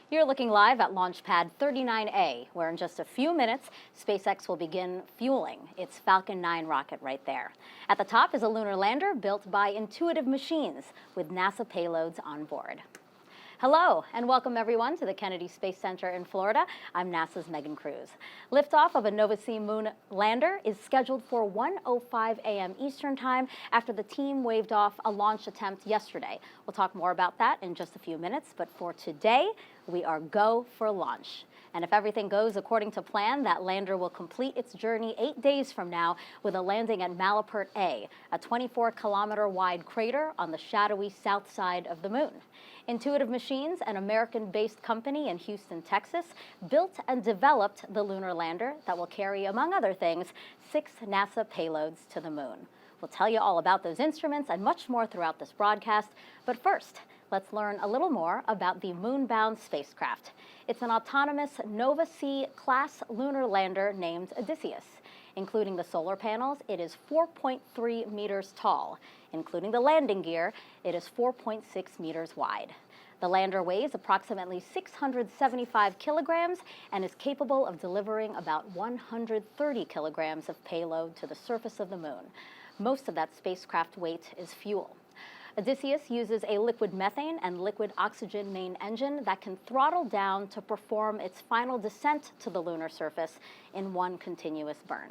You're looking live at Launch Pad 39A, where in just a few minutes, SpaceX will begin fueling its Falcon 9 rocket right there. At the top is a lunar lander built by Intuitive Machines with NASA payloads on board. Hello, and welcome everyone to the Kennedy Space Center in Florida. I'm NASA's Megan Cruz. Liftoff of a Nova-C moon lander is scheduled for 1:05 a.m. Eastern Time after the team waved off a launch attempt yesterday. We'll talk more about that in just a few minutes, but for today, we are go for launch. And if everything goes according to plan, that lander will complete its journey 8 days from now with a landing at Malapert A, a 24-kilometer-wide crater on the shadowy south side of the moon. Intuitive Machines, an American-based company in Houston, Texas, built and developed the lunar lander that will carry, among other things, 6 NASA payloads to the moon. We'll tell you all about those instruments and much more throughout this broadcast. But first, let's learn a little more about the moon-bound spacecraft. It's an autonomous Nova-C class lunar lander named Odysseus. Including the solar panels, it is 4.3 meters tall. Including the landing gear, it is 4.6 meters wide. The lander weighs approximately 675 kilograms and is capable of delivering about 130 kilograms of payload to the surface of the moon. Most of that spacecraft weight is fuel. Odysseus uses a liquid methane and liquid oxygen main engine that can throttle down to perform its final descent to the lunar surface in one continuous burn.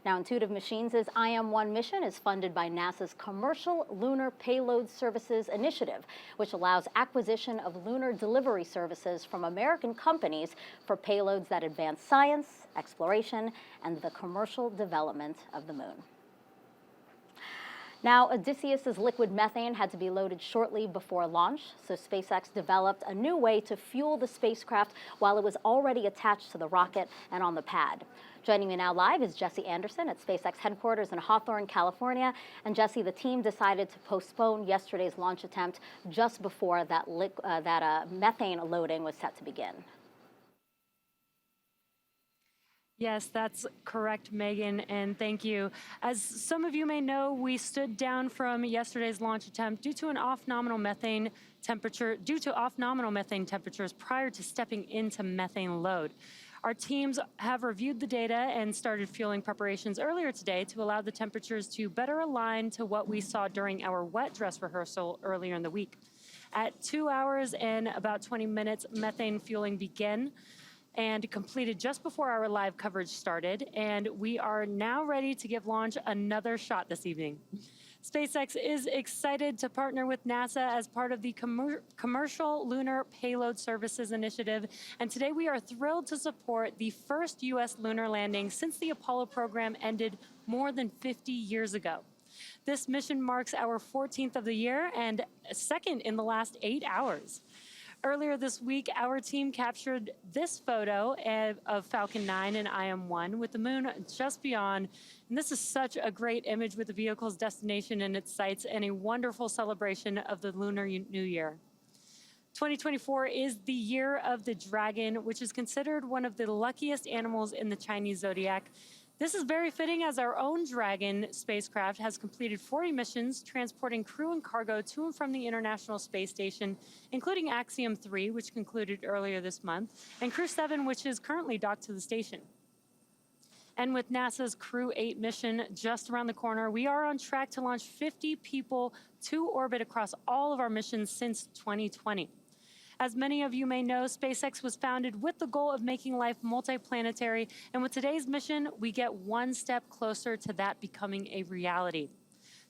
Now, Intuitive Machines' IM-1 mission is funded by NASA's Commercial Lunar Payload Services Initiative, which allows acquisition of lunar delivery services from American companies for payloads that advance science, exploration, and the commercial development of the moon. Now, Odysseus's liquid methane had to be loaded shortly before launch, so SpaceX developed a new way to fuel the spacecraft while it was already attached to the rocket and on the pad. Joining me now live is Jesse Anderson at SpaceX headquarters in Hawthorne, California. And Jesse, the team decided to postpone yesterday's launch attempt just before that methane loading was set to begin. Yes, that's correct, Megan, and thank you. As some of you may know, we stood down from yesterday's launch attempt due to off-nominal methane temperatures prior to stepping into methane load. Our teams have reviewed the data and started fueling preparations earlier today to allow the temperatures to better align to what we saw during our wet dress rehearsal earlier in the week. At 2 hours and about 20 minutes, methane fueling began and completed just before our live coverage started, and we are now ready to give launch another shot this evening. SpaceX is excited to partner with NASA as part of the Commercial Lunar Payload Services Initiative, and today we are thrilled to support the first U.S. lunar landing since the Apollo program ended more than 50 years ago. This mission marks our 14th of the year and second in the last 8 hours. Earlier this week, our team captured this photo of Falcon 9 and IM-1 with the moon just beyond. And this is such a great image with the vehicle's destination and its sights and a wonderful celebration of the Lunar New Year. 2024 is the year of the dragon, which is considered one of the luckiest animals in the Chinese zodiac. This is very fitting as our own Dragon spacecraft has completed 40 missions transporting crew and cargo to and from the International Space Station, including Axiom 3, which concluded earlier this month, and Crew 7, which is currently docked to the station. And with NASA's Crew 8 mission just around the corner, we are on track to launch 50 people to orbit across all of our missions since 2020. As many of you may know, SpaceX was founded with the goal of making life multiplanetary, and with today's mission, we get one step closer to that becoming a reality.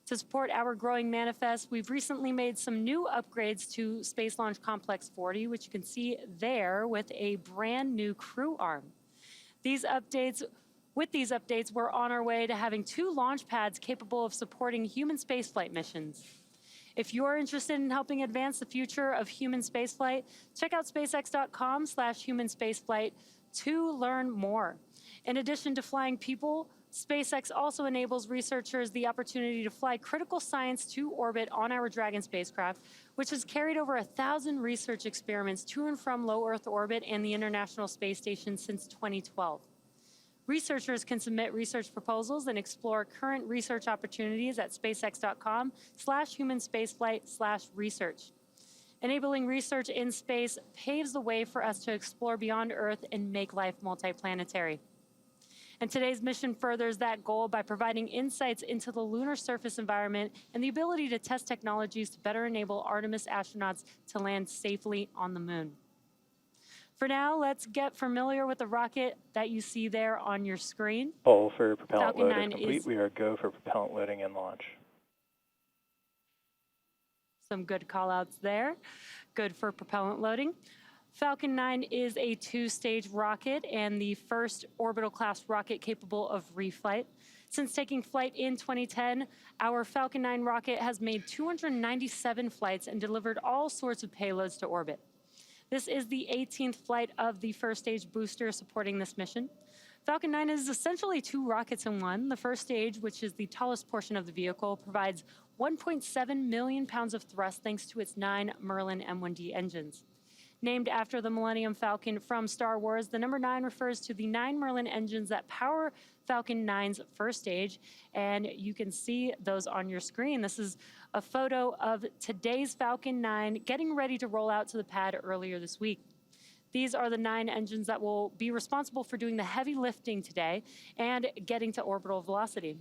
To support our growing manifest, we've recently made some new upgrades to Space Launch Complex 40, which you can see there with a brand new crew arm. With these updates, we're on our way to having 2 launch pads capable of supporting human spaceflight missions. If you're interested in helping advance the future of human spaceflight, check out spacex.com/humanspaceflight to learn more. In addition to flying people, SpaceX also enables researchers the opportunity to fly critical science to orbit on our Dragon spacecraft, which has carried over 1,000 research experiments to and from low Earth orbit and the International Space Station since 2012. Researchers can submit research proposals and explore current research opportunities at spacex.com/humanspaceflight/research. Enabling research in space paves the way for us to explore beyond Earth and make life multiplanetary. And today's mission furthers that goal by providing insights into the lunar surface environment and the ability to test technologies to better enable Artemis astronauts to land safely on the moon. For now, let's get familiar with the rocket that you see there on your screen. Poll for propellant Falcon load 9 is complete. is We are go for propellant loading and launch. some good call-outs there. Good for propellant loading. Falcon 9 is a two-stage rocket and the first orbital class rocket capable of reflight. Since taking flight in 2010, our Falcon 9 rocket has made 297 flights and delivered all sorts of payloads to orbit. This is the 18th flight of the first stage booster supporting this mission. Falcon 9 is essentially two rockets in one. The first stage, which is the tallest portion of the vehicle, provides 1.7 million pounds of thrust thanks to its 9 Merlin M1D engines. Named after the Millennium Falcon from Star Wars, the number 9 refers to the 9 Merlin engines that power Falcon 9's first stage, and you can see those on your screen. This is a photo of today's Falcon 9 getting ready to roll out to the pad earlier this week. These are the 9 engines that will be responsible for doing the heavy lifting today and getting to orbital velocity.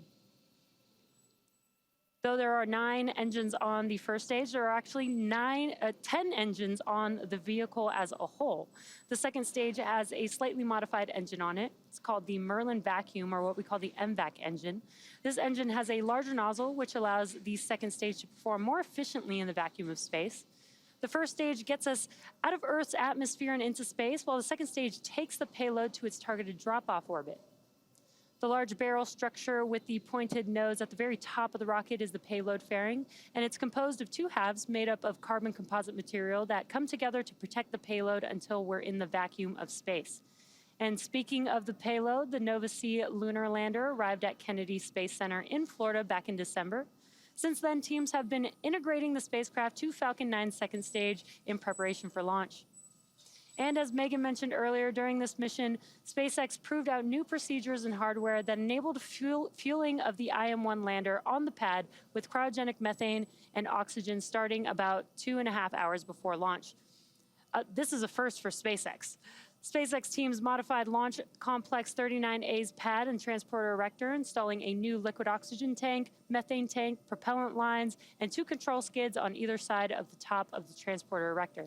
Though there are 9 engines on the first stage, there are actually 10 engines on the vehicle as a whole. The second stage has a slightly modified engine on it. It's called the Merlin Vacuum, or what we call the MVAC engine. This engine has a larger nozzle, which allows the second stage to perform more efficiently in the vacuum of space. The first stage gets us out of Earth's atmosphere and into space, while the second stage takes the payload to its targeted drop-off orbit. The large barrel structure with the pointed nose at the very top of the rocket is the payload fairing, and it's composed of 2 halves made up of carbon composite material that come together to protect the payload until we're in the vacuum of space. And speaking of the payload, the Nova-C lunar lander arrived at Kennedy Space Center in Florida back in December. Since then, teams have been integrating the spacecraft to Falcon 9's second stage in preparation for launch. And as Megan mentioned earlier, during this mission, SpaceX proved out new procedures and hardware that enabled fueling of the IM-1 lander on the pad with cryogenic methane and oxygen starting about 2.5 hours before launch. This is a first for SpaceX. SpaceX teams modified Launch Complex 39A's pad and transporter erector, installing a new liquid oxygen tank, methane tank, propellant lines, and 2 control skids on either side of the top of the transporter erector.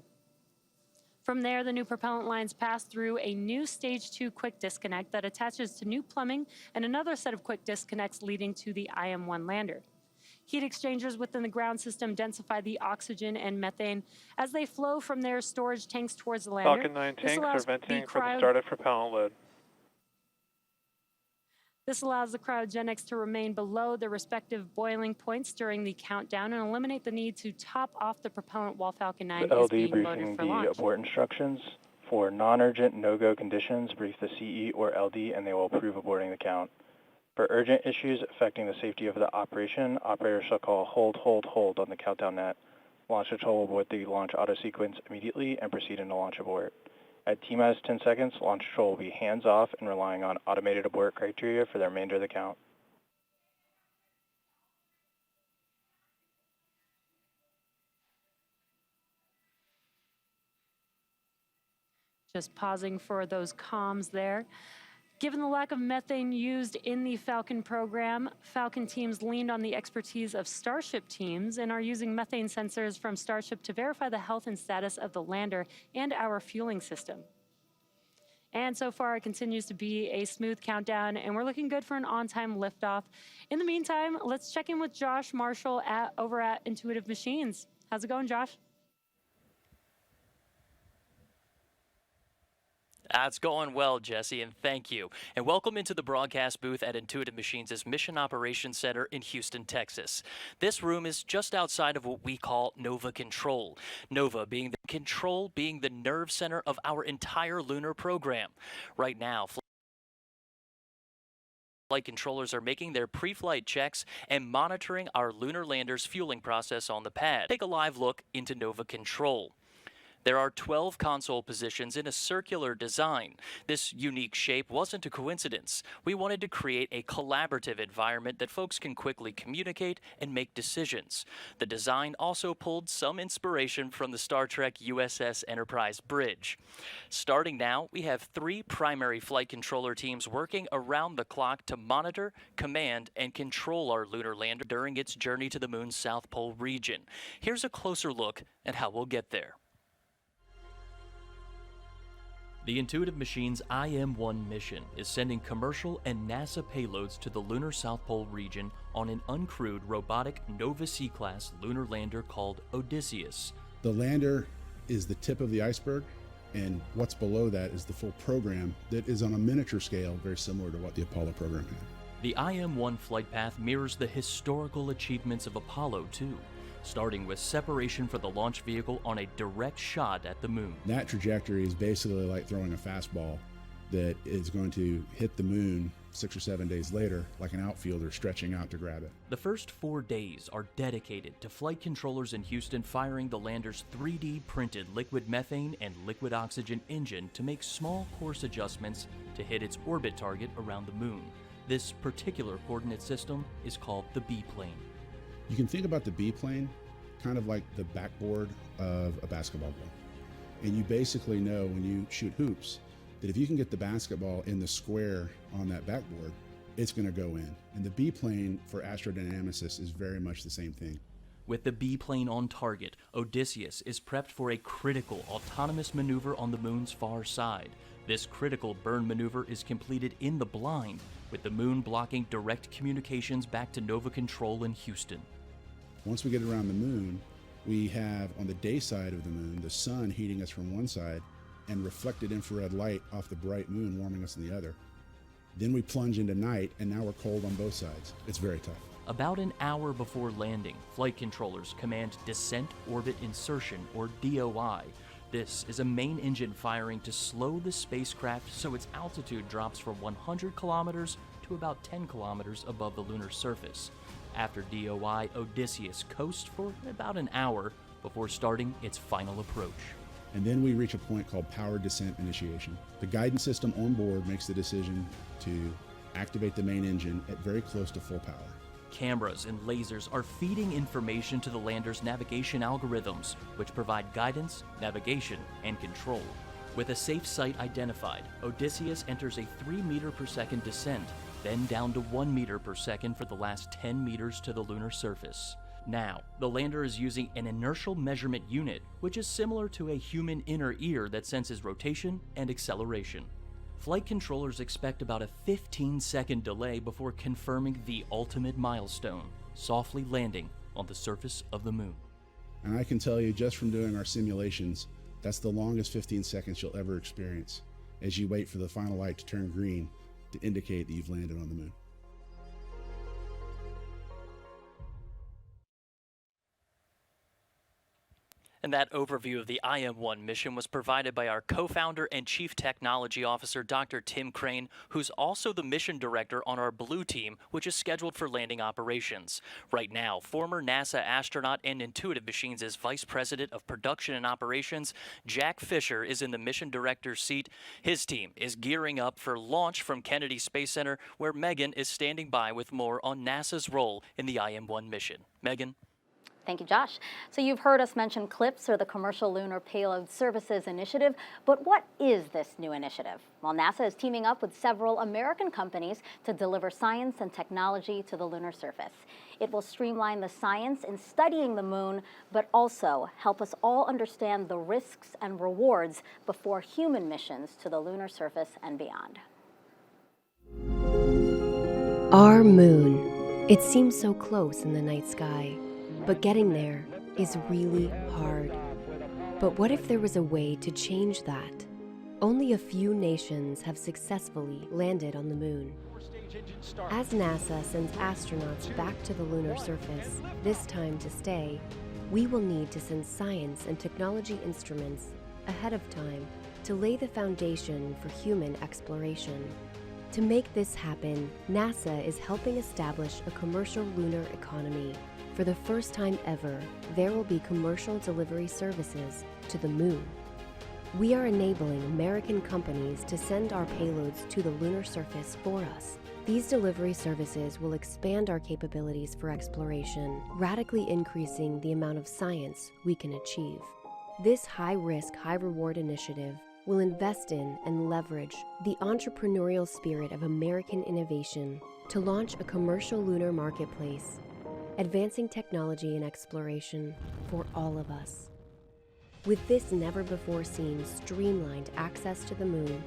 From there, the new propellant lines pass through a new Stage 2 quick disconnect that attaches to new plumbing and another set of quick disconnects leading to the IM-1 lander. Heat exchangers within the ground system densify the oxygen and methane as they flow from their storage tanks towards the lander. Falcon 9 tanks are venting for the start of propellant load. This allows the cryogenics to remain below their respective boiling points during the countdown and eliminate the need to top off the propellant while Falcon 9 The is LD being briefing loaded for the launch. abort instructions. For non-urgent no-go conditions, brief the CE or LD and they will approve aborting the count. For urgent issues affecting the safety of the operation, operators shall call hold, hold, hold on the countdown net. Launch control will abort the launch auto sequence immediately and proceed into launch abort. At T-minus 10 seconds, launch control will be hands-off and relying on automated abort criteria for the remainder of the count. Just pausing for those comms there. Given the lack of methane used in the Falcon program, Falcon teams leaned on the expertise of Starship teams and are using methane sensors from Starship to verify the health and status of the lander and our fueling system. And so far, it continues to be a smooth countdown, and we're looking good for an on-time liftoff. In the meantime, let's check in with Josh Marshall over at Intuitive Machines. How's it going, Josh? That's going well, Jesse, and thank you. And welcome into the broadcast booth at Intuitive Machines' Mission Operations Center in Houston, Texas. This room is just outside of what we call Nova Control. Nova being the nerve center of our entire lunar program. Right now, flight controllers are making their pre-flight checks and monitoring our lunar lander's fueling process on the pad. Take a live look into Nova Control. There are 12 console positions in a circular design. This unique shape wasn't a coincidence. We wanted to create a collaborative environment that folks can quickly communicate and make decisions. The design also pulled some inspiration from the Star Trek USS Enterprise bridge. Starting now, we have 3 primary flight controller teams working around the clock to monitor, command, and control our lunar lander during its journey to the moon's South Pole region. Here's a closer look at how we'll get there. The Intuitive Machines IM-1 mission is sending commercial and NASA payloads to the lunar South Pole region on an uncrewed robotic Nova C-class lunar lander called Odysseus. The lander is the tip of the iceberg, and what's below that is the full program that is on a miniature scale, very similar to what the Apollo program had. The IM-1 flight path mirrors the historical achievements of Apollo 2. Starting with separation for the launch vehicle on a direct shot at the moon. That trajectory is basically like throwing a fastball that is going to hit the moon 6 or 7 days later, like an outfielder stretching out to grab it. The first 4 days are dedicated to flight controllers in Houston firing the lander's 3D printed liquid methane and liquid oxygen engine to make small course adjustments to hit its orbit target around the moon. This particular coordinate system is called the B-plane. You can think about the B-plane kind of like the backboard of a basketball goal. And you basically know when you shoot hoops that if you can get the basketball in the square on that backboard, it's going to go in. And the B-plane for astrodynamicists is very much the same thing. With the B-plane on target, Odysseus is prepped for a critical autonomous maneuver on the moon's far side. This critical burn maneuver is completed in the blind, with the moon blocking direct communications back to Nova Control in Houston. Once we get around the moon, we have on the day side of the moon, the sun heating us from one side and reflected infrared light off the bright moon warming us on the other. Then we plunge into night, and now we're cold on both sides. It's very tough. About an hour before landing, flight controllers command Descent Orbit Insertion, or DOI. This is a main engine firing to slow the spacecraft so its altitude drops from 100 kilometers to about 10 kilometers above the lunar surface. After DOI, Odysseus coasts for about an hour before starting its final approach. And then we reach a point called powered descent initiation. The guidance system on board makes the decision to activate the main engine at very close to full power. Cameras and lasers are feeding information to the lander's navigation algorithms, which provide guidance, navigation, and control. With a safe site identified, Odysseus enters a 3 meter per second descent, then down to 1 meter per second for the last 10 meters to the lunar surface. Now, the lander is using an inertial measurement unit, which is similar to a human inner ear that senses rotation and acceleration. Flight controllers expect about a 15-second delay before confirming the ultimate milestone, softly landing on the surface of the moon. And I can tell you just from doing our simulations, that's the longest 15 seconds you'll ever experience as you wait for the final light to turn green to indicate that you've landed on the moon. And that overview of the IM-1 mission was provided by our co-founder and Chief Technology Officer, Dr. Tim Crane, who's also the mission director on our Blue Team, which is scheduled for landing operations. Right now, former NASA astronaut and Intuitive Machines' Vice President of Production and Operations, Jack Fisher, is in the mission director's seat. His team is gearing up for launch from Kennedy Space Center, where Megan is standing by with more on NASA's role in the IM-1 mission. Megan? Thank you, Josh. So you've heard us mention CLPS, or the Commercial Lunar Payload Services Initiative, but what is this new initiative? Well, NASA is teaming up with several American companies to deliver science and technology to the lunar surface. It will streamline the science in studying the moon, but also help us all understand the risks and rewards before human missions to the lunar surface and beyond. Our moon. It seems so close in the night sky. But getting there is really hard. But what if there was a way to change that? Only a few nations have successfully landed on the moon. As NASA sends astronauts back to the lunar surface, this time to stay, we will need to send science and technology instruments ahead of time to lay the foundation for human exploration. To make this happen, NASA is helping establish a commercial lunar economy for for the first time ever, there will be commercial delivery services to the moon. We are enabling American companies to send our payloads to the lunar surface for us. These delivery services will expand our capabilities for exploration, radically increasing the amount of science we can achieve. This high-risk, high-reward initiative will invest in and leverage the entrepreneurial spirit of American innovation to launch a commercial lunar marketplace, advancing technology and exploration for all of us. With this never-before-seen streamlined access to the moon,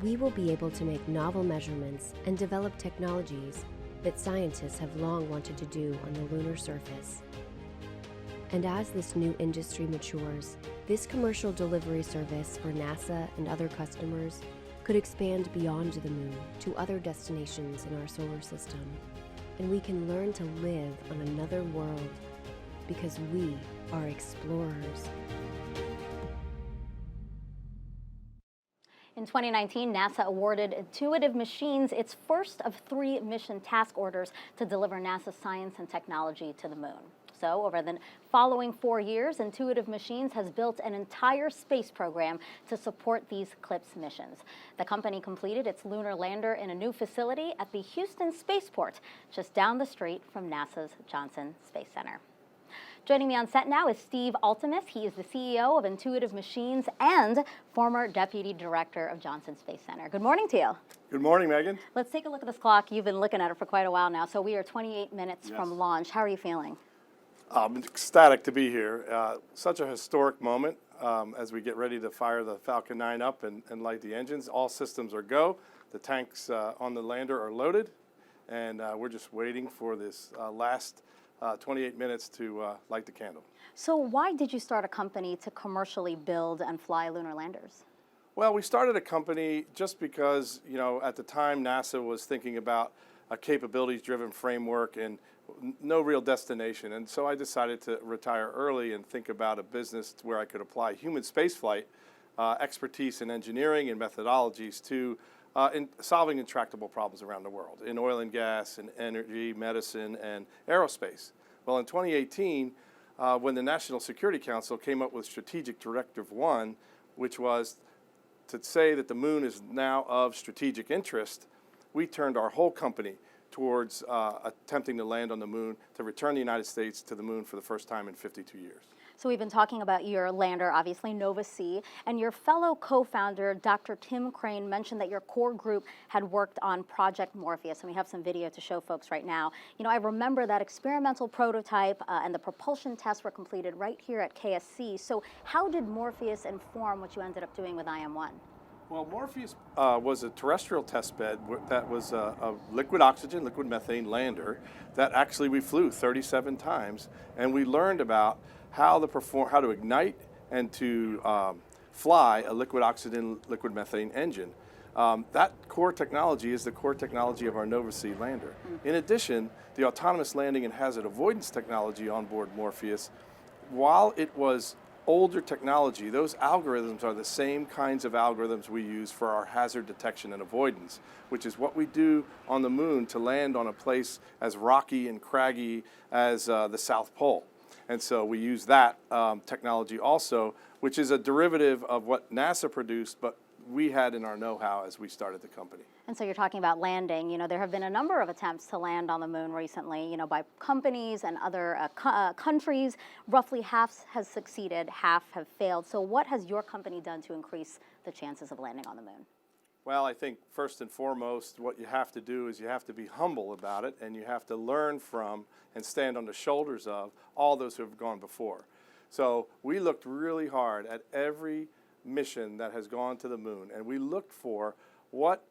we will be able to make novel measurements and develop technologies that scientists have long wanted to do on the lunar surface. And as this new industry matures, this commercial delivery service for NASA and other customers could expand beyond the moon to other destinations in our solar system. And we can learn to live on another world because we are explorers. In 2019, NASA awarded Intuitive Machines its first of 3 mission task orders to deliver NASA science and technology to the moon. So, over the following 4 years, Intuitive Machines has built an entire space program to support these CLPS missions. The company completed its lunar lander in a new facility at the Houston Spaceport, just down the street from NASA's Johnson Space Center. Joining me on set now is Steve Altemus. He is the CEO of Intuitive Machines and former Deputy Director of Johnson Space Center. Good morning to you. Good morning, Megan. Let's take a look at this clock. You've been looking at it for quite a while now. So we are 28 minutes Yes. from launch. How are you feeling? I'm ecstatic to be here. Such a historic moment as we get ready to fire the Falcon 9 up and light the engines. All systems are go. The tanks on the lander are loaded, and we're just waiting for this last 28 minutes to light the candle. So why did you start a company to commercially build and fly lunar landers? Well, we started a company just because, you know, at the time NASA was thinking about a capabilities-driven framework and no real destination. And so I decided to retire early and think about a business where I could apply human spaceflight expertise in engineering and methodologies to in solving intractable problems around the world in oil and gas, and energy, medicine, and aerospace. Well, in 2018, when the National Security Council came up with Strategic Directive 1, which was to say that the moon is now of strategic interest, we turned our whole company towards attempting to land on the moon, to return the United States to the moon for the first time in 52 years. So we've been talking about your lander, obviously Nova-C, and your fellow co-founder, Dr. Tim Crane, mentioned that your core group had worked on Project Morpheus, and we have some video to show folks right now. You know, I remember that experimental prototype and the propulsion tests were completed right here at KSC. So how did Morpheus inform what you ended up doing with IM-1? Well, Morpheus was a terrestrial test bed that was a liquid oxygen, liquid methane lander that actually we flew 37 times, and we learned about how to ignite and to fly a liquid oxygen, liquid methane engine. That core technology is the core technology of our Nova-C lander. In addition, the autonomous landing and hazard avoidance technology on board Morpheus, while it was older technology, those algorithms are the same kinds of algorithms we use for our hazard detection and avoidance, which is what we do on the moon to land on a place as rocky and craggy as the South Pole. And so we use that technology also, which is a derivative of what NASA produced, but we had in our know-how as we started the company. And so you're talking about landing. You know, there have been a number of attempts to land on the moon recently, you know, by companies and other countries. Roughly half has succeeded, half have failed. So what has your company done to increase the chances of landing on the moon? Well, I think first and foremost, what you have to do is you have to be humble about it, and you have to learn from and stand on the shoulders of all those who have gone before. So we looked really hard at every mission that has gone to the moon, and we looked for what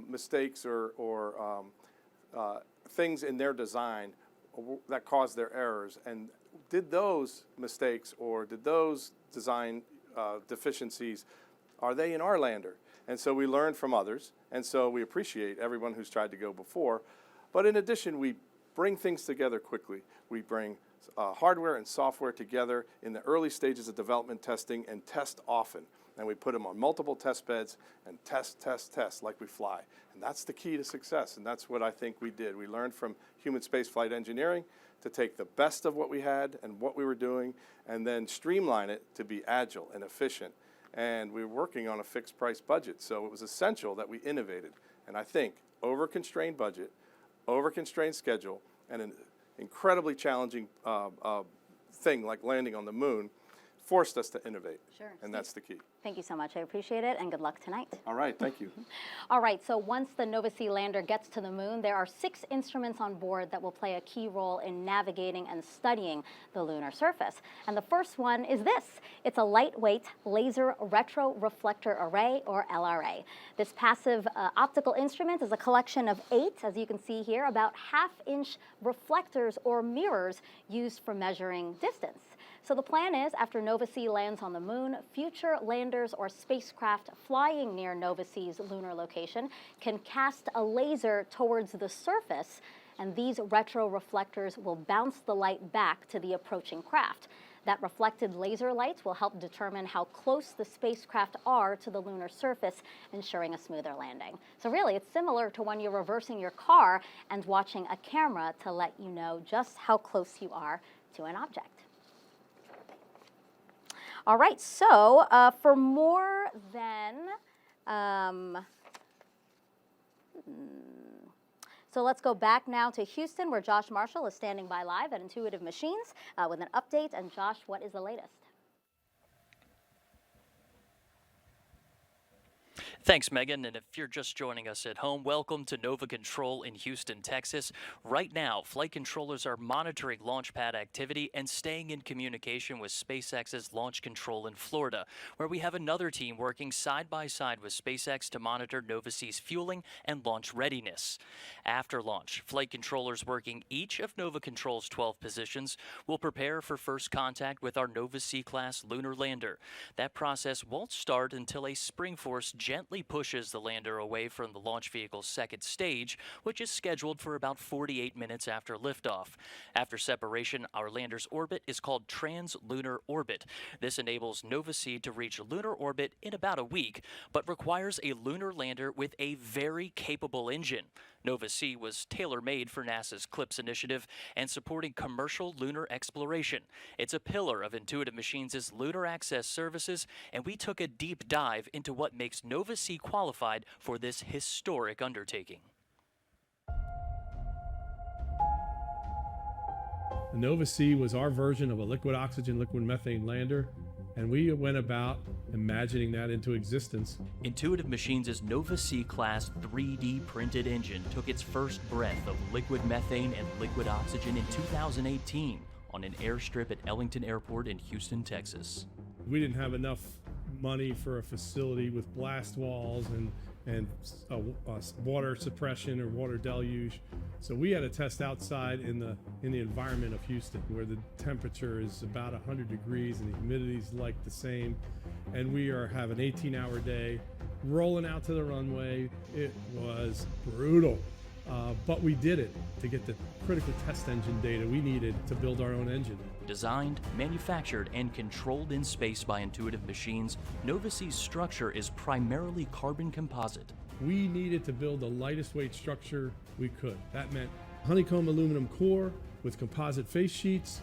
mistakes or things in their design that caused their errors, and did those mistakes or did those design deficiencies, are they in our lander? And so we learned from others, and so we appreciate everyone who's tried to go before. But in addition, we bring things together quickly. We bring hardware and software together in the early stages of development testing and test often. And we put them on multiple test beds and test, test, test like we fly. And that's the key to success, and that's what I think we did. We learned from human spaceflight engineering to take the best of what we had and what we were doing and then streamline it to be agile and efficient. And we were working on a fixed price budget, so it was essential that we innovated. And I think over-constrained budget, over-constrained schedule, and an incredibly challenging thing like landing on the moon forced us to innovate. Sure. And that's the key. Thank you so much. I appreciate it, and good luck tonight. All right, thank you. All right, so once the Nova-C lander gets to the moon, there are 6 instruments on board that will play a key role in navigating and studying the lunar surface. And the first one is this. It's a lightweight laser retroreflector array, or LRA. This passive optical instrument is a collection of 8, as you can see here, about half-inch reflectors or mirrors used for measuring distance. So the plan is, after Nova-C lands on the moon, future landers or spacecraft flying near Nova-C's lunar location can cast a laser towards the surface, and these retroreflectors will bounce the light back to the approaching craft. That reflected laser light will help determine how close the spacecraft are to the lunar surface, ensuring a smoother landing. So really, it's similar to when you're reversing your car and watching a camera to let you know just how close you are to an object. All right, so for more than, so let's go back now to Houston, where Josh Marshall is standing by live at Intuitive Machines with an update. And Josh, what is the latest? Thanks, Megan. And if you're just joining us at home, welcome to Nova Control in Houston, Texas. Right now, flight controllers are monitoring launch pad activity and staying in communication with SpaceX's Launch Control in Florida, where we have another team working side by side with SpaceX to monitor Nova-C's fueling and launch readiness. After launch, flight controllers working each of Nova Control's 12 positions will prepare for first contact with our Nova-C class lunar lander. That process won't start until a spring force gently pushes the lander away from the launch vehicle's second stage, which is scheduled for about 48 minutes after liftoff. After separation, our lander's orbit is called Trans-lunar orbit. This enables Nova-C to reach lunar orbit in about a week, but requires a lunar lander with a very capable engine. Nova-C was tailor-made for NASA's CLIPS initiative and supporting commercial lunar exploration. It's a pillar of Intuitive Machines' lunar access services, and we took a deep dive into what makes Nova-C qualified for this historic undertaking. The Nova-C was our version of a liquid oxygen, liquid methane lander, and we went about imagining that into existence. Intuitive Machines' Nova-C class 3D printed engine took its first breath of liquid methane and liquid oxygen in 2018 on an airstrip at Ellington Airport in Houston, Texas. We didn't have enough money for a facility with blast walls and water suppression or water deluge. So we had to test outside in the environment of Houston, where the temperature is about 100 degrees and the humidity is like the same. And we have an 18-hour day rolling out to the runway. It was brutal, but we did it to get the critical test engine data we needed to build our own engine. Designed, manufactured, and controlled in space by Intuitive Machines, Nova-C's structure is primarily carbon composite. We needed to build the lightest weight structure we could. That meant honeycomb aluminum core with composite face sheets,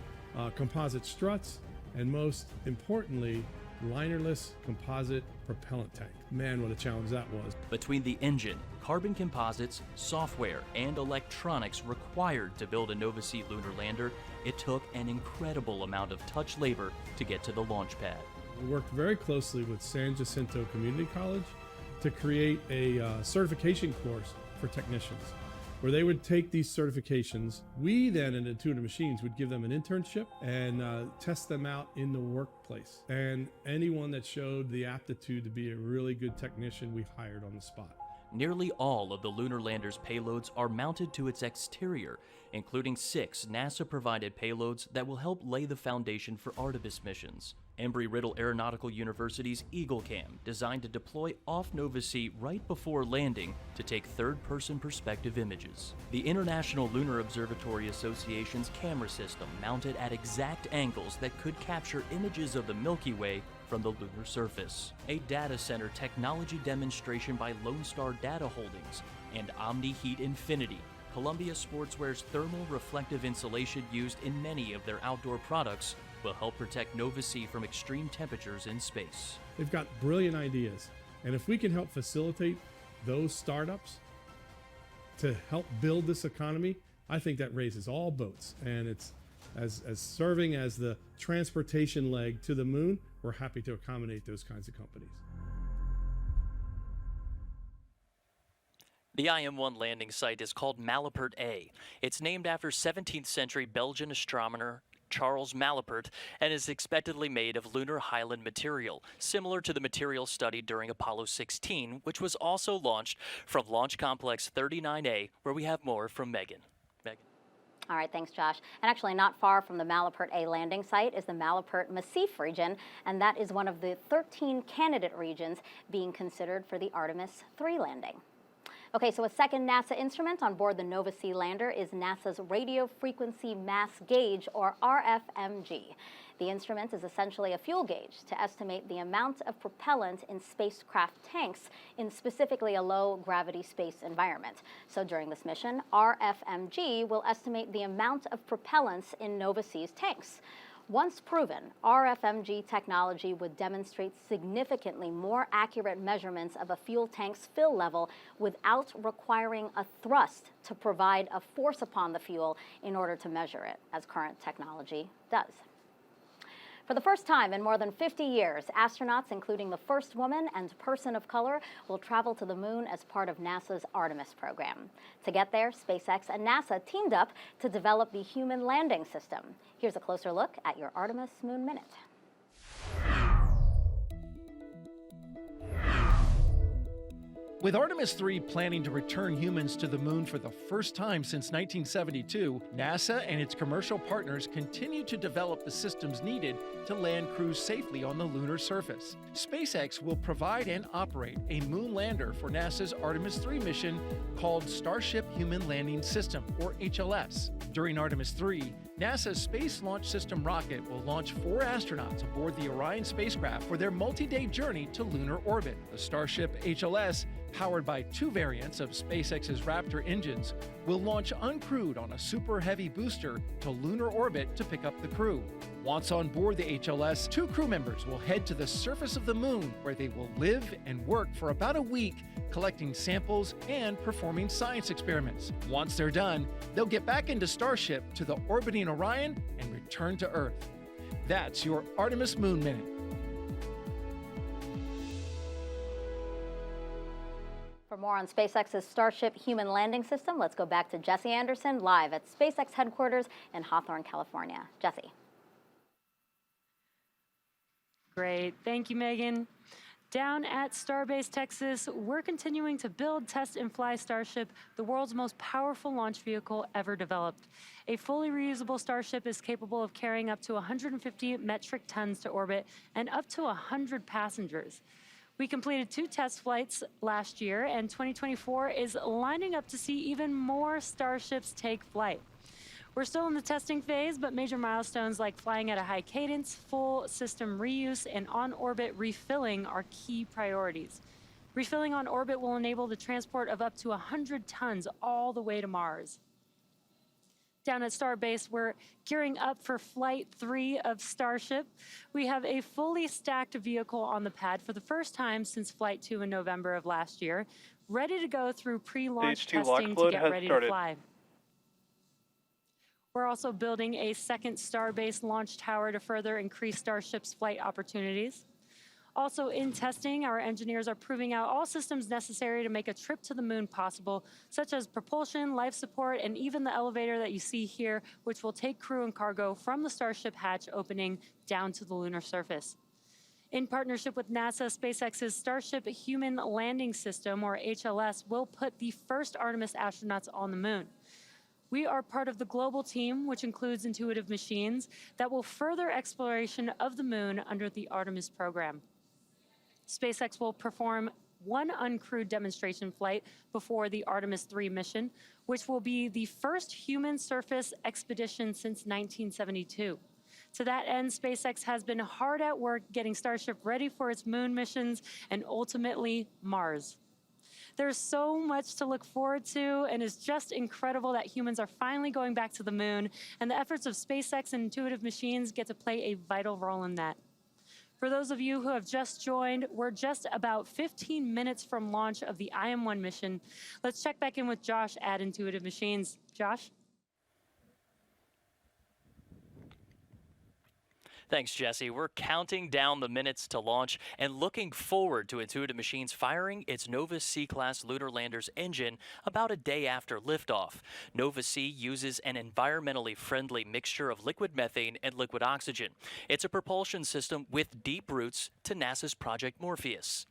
composite struts, and most importantly, linerless composite propellant tank. Man, what a challenge that was. Between the engine, carbon composites, software, and electronics required to build a Nova-C lunar lander, it took an incredible amount of touch labor to get to the launch pad. We worked very closely with San Jacinto Community College to create a certification course for technicians, where they would take these certifications. We then at Intuitive Machines would give them an internship and test them out in the workplace. And anyone that showed the aptitude to be a really good technician, we hired on the spot. Nearly all of the lunar lander's payloads are mounted to its exterior, including 6 NASA-provided payloads that will help lay the foundation for Artemis missions. Embry-Riddle Aeronautical University's EagleCam, designed to deploy off Nova C right before landing to take third-person perspective images. The International Lunar Observatory Association's camera system mounted at exact angles that could capture images of the Milky Way from the lunar surface. A data center technology demonstration by Lone Star Data Holdings and Omni Heat Infinity, Columbia Sportswear's thermal reflective insulation used in many of their outdoor products, will help protect Nova C from extreme temperatures in space. They've got brilliant ideas. And if we can help facilitate those startups to help build this economy, I think that raises all boats. And it's as serving as the transportation leg to the moon, we're happy to accommodate those kinds of companies. The IM-1 landing site is called Malapert A. It's named after 17th century Belgian astronomer Charles Malapert and is expectedly made of lunar highland material, similar to the material studied during Apollo 16, which was also launched from Launch Complex 39A, where we have more from Megan. All right, thanks, Josh. And actually not far from the Malapert A landing site is the Malapert Massif region, and that is one of the 13 candidate regions being considered for the Artemis III landing. Okay, so a second NASA instrument on board the Nova C lander is NASA's Radio Frequency Mass Gauge, or RFMG. The instrument is essentially a fuel gauge to estimate the amount of propellant in spacecraft tanks in specifically a low-gravity space environment. So during this mission, RFMG will estimate the amount of propellants in Nova C's tanks. Once proven, RFMG technology would demonstrate significantly more accurate measurements of a fuel tank's fill level without requiring a thrust to provide a force upon the fuel in order to measure it, as current technology does. For the first time in more than 50 years, astronauts, including the first woman and person of color, will travel to the moon as part of NASA's Artemis program. To get there, SpaceX and NASA teamed up to develop the human landing system. Here's a closer look at your Artemis Moon Minute. With Artemis III planning to return humans to the moon for the first time since 1972, NASA and its commercial partners continue to develop the systems needed to land crews safely on the lunar surface. SpaceX will provide and operate a moon lander for NASA's Artemis III mission called Starship Human Landing System, or HLS. During Artemis III, NASA's Space Launch System rocket will launch 4 astronauts aboard the Orion spacecraft for their multi-day journey to lunar orbit. The Starship HLS, powered by 2 variants of SpaceX's Raptor engines, will launch uncrewed on a super heavy booster to lunar orbit to pick up the crew. Once on board the HLS, 2 crew members will head to the surface of the moon, where they will live and work for about a week, collecting samples and performing science experiments. Once they're done, they'll get back into Starship to the orbiting Orion and return to Earth. That's your Artemis Moon Minute. For more on SpaceX's Starship Human Landing System, let's go back to Jesse Anderson live at SpaceX headquarters in Hawthorne, California. Jesse. Great. Thank you, Megan. Down at Starbase, Texas, we're continuing to build, test, and fly Starship, the world's most powerful launch vehicle ever developed. A fully reusable Starship is capable of carrying up to 150 metric tons to orbit and up to 100 passengers. We completed 2 test flights last year, and 2024 is lining up to see even more Starships take flight. We're still in the testing phase, but major milestones like flying at a high cadence, full system reuse, and on-orbit refilling are key priorities. Refilling on orbit will enable the transport of up to 100 tons all the way to Mars. Down at Starbase, we're gearing up for Flight 3 of Starship. We have a fully stacked vehicle on the pad for the first time since Flight 2 in November of last year, ready to go through pre-launch testing to get ready to fly. We're also building a second Starbase launch tower to further increase Starship's flight opportunities. Also in testing, our engineers are proving out all systems necessary to make a trip to the moon possible, such as propulsion, life support, and even the elevator that you see here, which will take crew and cargo from the Starship hatch opening down to the lunar surface. In partnership with NASA, SpaceX's Starship Human Landing System, or HLS, will put the first Artemis astronauts on the moon. We are part of the global team, which includes Intuitive Machines, that will further exploration of the moon under the Artemis program. SpaceX will perform one uncrewed demonstration flight before the Artemis II mission, which will be the first human surface expedition since 1972. To that end, SpaceX has been hard at work getting Starship ready for its moon missions and ultimately Mars. There's so much to look forward to, and it's just incredible that humans are finally going back to the moon, and the efforts of SpaceX and Intuitive Machines get to play a vital role in that. For those of you who have just joined, we're just about 15 minutes from launch of the IM-1 mission. Let's check back in with Josh at Intuitive Machines. Josh? Thanks, Jesse. We're counting down the minutes to launch and looking forward to Intuitive Machines firing its Nova C-class lunar lander's engine about a day after liftoff. Nova C uses an environmentally friendly mixture of liquid methane and liquid oxygen. It's a propulsion system with deep roots to NASA's Project Morpheus.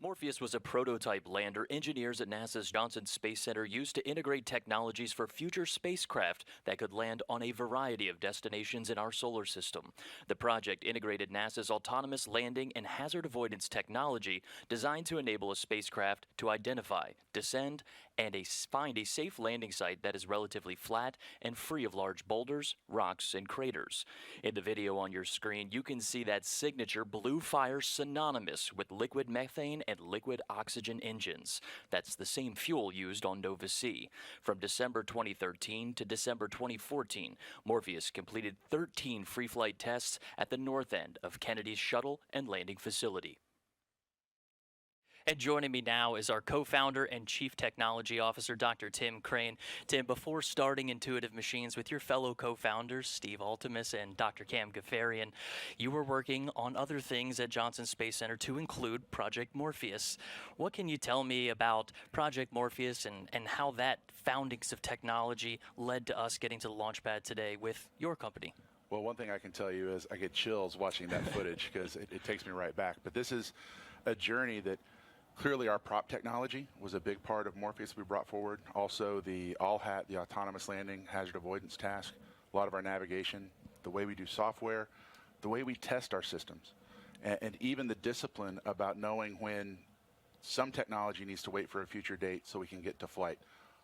Morpheus was a prototype lander engineers at NASA's Johnson Space Center used to integrate technologies for future spacecraft that could land on a variety of destinations in our solar system. The project integrated NASA's autonomous landing and hazard avoidance technology designed to enable a spacecraft to identify, descend, and find a safe landing site that is relatively flat and free of large boulders, rocks, and craters. In the video on your screen, you can see that signature blue fire synonymous with liquid methane and liquid oxygen engines. That's the same fuel used on Nova C. From December 2013 to December 2014, Morpheus completed 13 free flight tests at the north end of Kennedy's shuttle and landing facility. And joining me now is our co-founder and chief technology officer, Dr. Tim Crane. Tim, before starting Intuitive Machines with your fellow co-founders, Steve Altimus and Dr. Cam Ghaffarian, you were working on other things at Johnson Space Center to include Project Morpheus. What can you tell me about Project Morpheus and how that foundings of technology led to us getting to the launch pad today with your company? Well, one thing I can tell you is I get chills watching that footage because it takes me right back. But this is a journey that clearly our prop technology was a big part of Morpheus we brought forward. Also the all-hat, the autonomous landing, hazard avoidance task, a lot of our navigation, the way we do software, the way we test our systems, and even the discipline about knowing when some technology needs to wait for a future date so we can get to flight.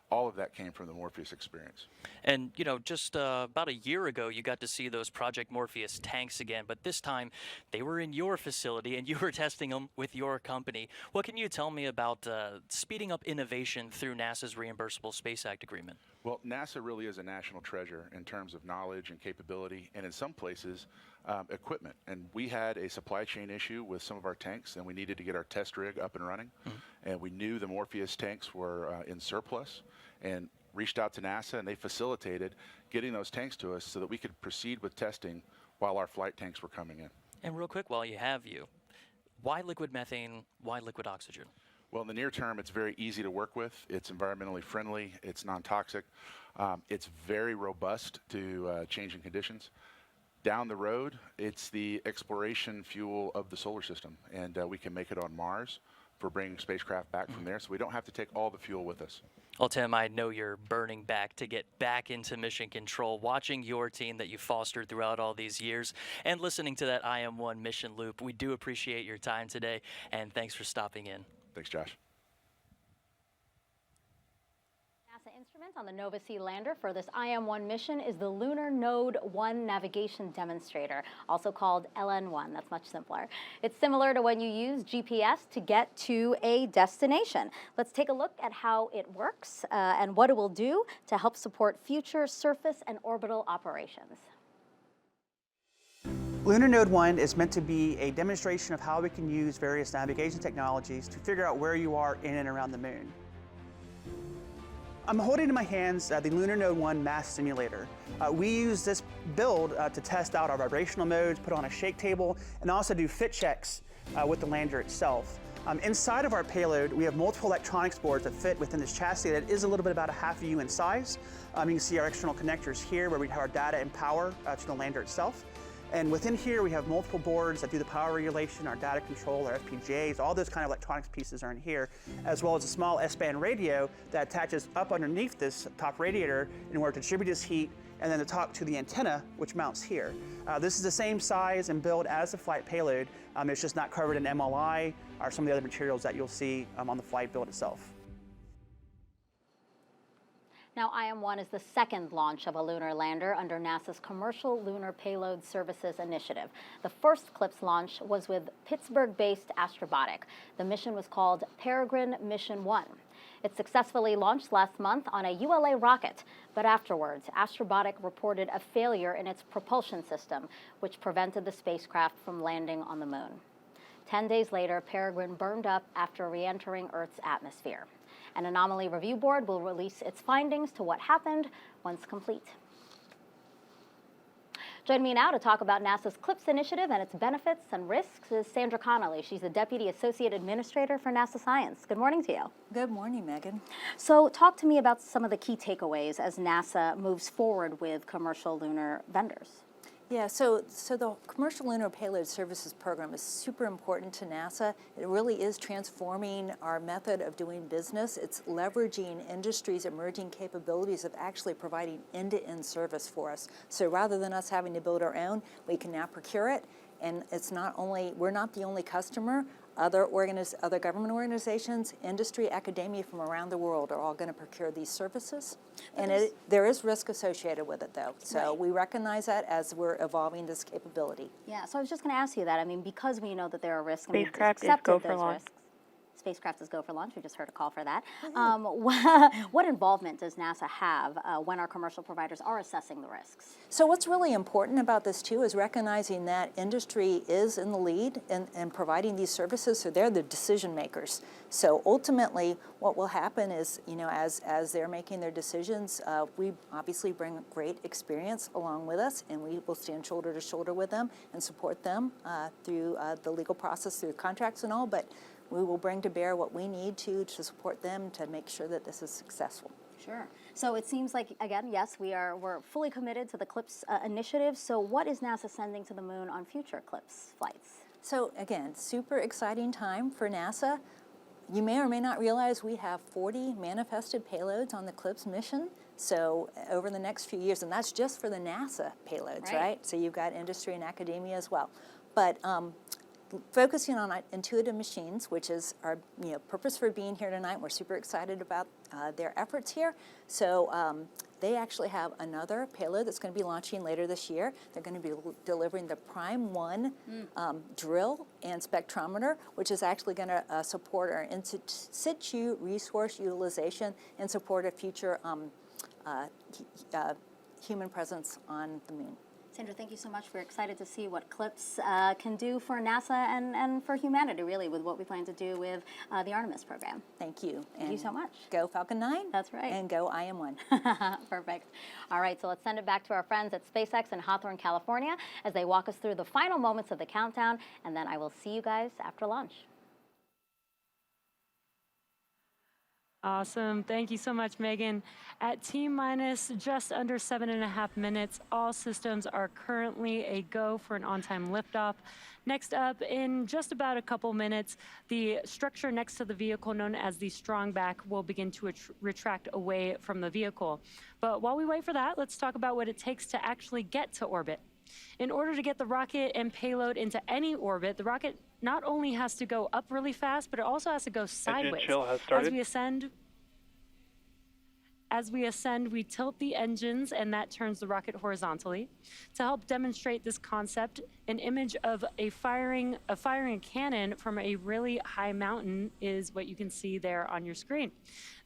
All of that came from the Morpheus experience. And, you know, just about a year ago, you got to see those Project Morpheus tanks again, but this time they were in your facility and you were testing them with your company. What can you tell me about speeding up innovation through NASA's Reimbursable Space Act agreement? Well, NASA really is a national treasure in terms of knowledge and capability, and in some places, equipment. And we had a supply chain issue with some of our tanks, and we needed to get our test rig up and running. And we knew the Morpheus tanks were in surplus, and reached out to NASA, and they facilitated getting those tanks to us so that we could proceed with testing while our flight tanks were coming in. And real quick, while you have you, why liquid methane, why liquid oxygen? Well, in the near term, it's very easy to work with. It's environmentally friendly. It's non-toxic. It's very robust to changing conditions. Down the road, it's the exploration fuel of the solar system, and we can make it on Mars for bringing spacecraft back from there, so we don't have to take all the fuel with us. Well, Tim, I know you're burning back to get back into mission control, watching your team that you fostered throughout all these years, and listening to that IM-1 mission loop. We do appreciate your time today, and thanks for stopping in. Thanks, Josh. NASA instrument on the Nova C lander for this IM-1 mission is the Lunar Node 1 Navigation Demonstrator, also called LN1. That's much simpler. It's similar to when you use GPS to get to a destination. Let's take a look at how it works and what it will do to help support future surface and orbital operations. Lunar Node 1 is meant to be a demonstration of how we can use various navigation technologies to figure out where you are in and around the moon. I'm holding in my hands the Lunar Node 1 mass simulator. We use this build to test out our vibrational modes, put on a shake table, and also do fit checks with the lander itself. Inside of our payload, we have multiple electronics boards that fit within this chassis that is a little bit about a half U in size. You can see our external connectors here where we have our data and power to the lander itself. And within here, we have multiple boards that do the power regulation, our data control, our FPGAs, all those kind of electronics pieces are in here, as well as a small S-band radio that attaches up underneath this top radiator in order to distribute this heat and then to talk to the antenna, which mounts here. This is the same size and build as the flight payload. It's just not covered in MLI or some of the other materials that you'll see on the flight build itself. Now, IM-1 is the second launch of a lunar lander under NASA's Commercial Lunar Payload Services Initiative. The first CLPS launch was with Pittsburgh-based Astrobotic. The mission was called Peregrine Mission 1. It successfully launched last month on a ULA rocket, but afterwards, Astrobotic reported a failure in its propulsion system, which prevented the spacecraft from landing on the moon. 10 days later, Peregrine burned up after re-entering Earth's atmosphere. An anomaly review board will release its findings to what happened once complete. Joining me now to talk about NASA's CLPS initiative and its benefits and risks is Sandra Connolly. She's the Deputy Associate Administrator for NASA Science. Good morning to you. Good morning, Megan. So talk to me about some of the key takeaways as NASA moves forward with commercial lunar vendors. Yeah, so the Commercial Lunar Payload Services Program is super important to NASA. It really is transforming our method of doing business. It's leveraging industry's emerging capabilities of actually providing end-to-end service for us. So rather than us having to build our own, we can now procure it. And it's not only, we're not the only customer. Other government organizations, industry, academia from around the world are all going to procure these services. And there is risk associated with it, though. So we recognize that as we're evolving this capability. Yeah, so I was just going to ask you that. I mean, because we know that there are risks, Spacecraft and we've accepted is go for those launch. risks. Spacecraft is go for launch. We just heard a call for that. What involvement does NASA have when our commercial providers are assessing the risks? So what's really important about this, too, is recognizing that industry is in the lead in providing these services, so they're the decision makers. So ultimately, what will happen is, you know, as they're making their decisions, we obviously bring great experience along with us, and we will stand shoulder to shoulder with them and support them through the legal process, through contracts and all, but we will bring to bear what we need to support them to make sure that this is successful. Sure. So it seems like, again, yes, we're fully committed to the CLPS initiative. So what is NASA sending to the moon on future CLPS flights? So again, super exciting time for NASA. You may or may not realize we have 40 manifested payloads on the CLPS mission. So over the next few years, and that's just for the NASA payloads, right? So you've got industry and academia as well. But focusing on Intuitive Machines, which is our purpose for being here tonight. We're super excited about their efforts here. So they actually have another payload that's going to be launching later this year. They're going to be delivering the Prime 1 drill and spectrometer, which is actually going to support our in situ resource utilization and support a future human presence on the moon. Sandra, thank you so much. We're excited to see what CLPS can do for NASA and for humanity, really, with what we plan to do with the Artemis program. Thank you. Thank you so much. Go Falcon 9. That's right. And go IM-1. Perfect. All right, so let's send it back to our friends at SpaceX in Hawthorne, California, as they walk us through the final moments of the countdown, and then I will see you guys after launch. Awesome. Thank you so much, Megan. At T-minus just under 7.5 minutes, all systems are currently a go for an on-time liftoff. Next up, in just about a couple minutes, the structure next to the vehicle, known as the strong back, will begin to retract away from the vehicle. But while we wait for that, let's talk about what it takes to actually get to orbit. In order to get the rocket and payload into any orbit, the rocket not only has to go up really fast, but it also has to go sideways. Engine chill has started. As we ascend, we tilt the engines, and that turns the rocket horizontally. To help demonstrate this concept, an image of firing a cannon from a really high mountain is what you can see there on your screen.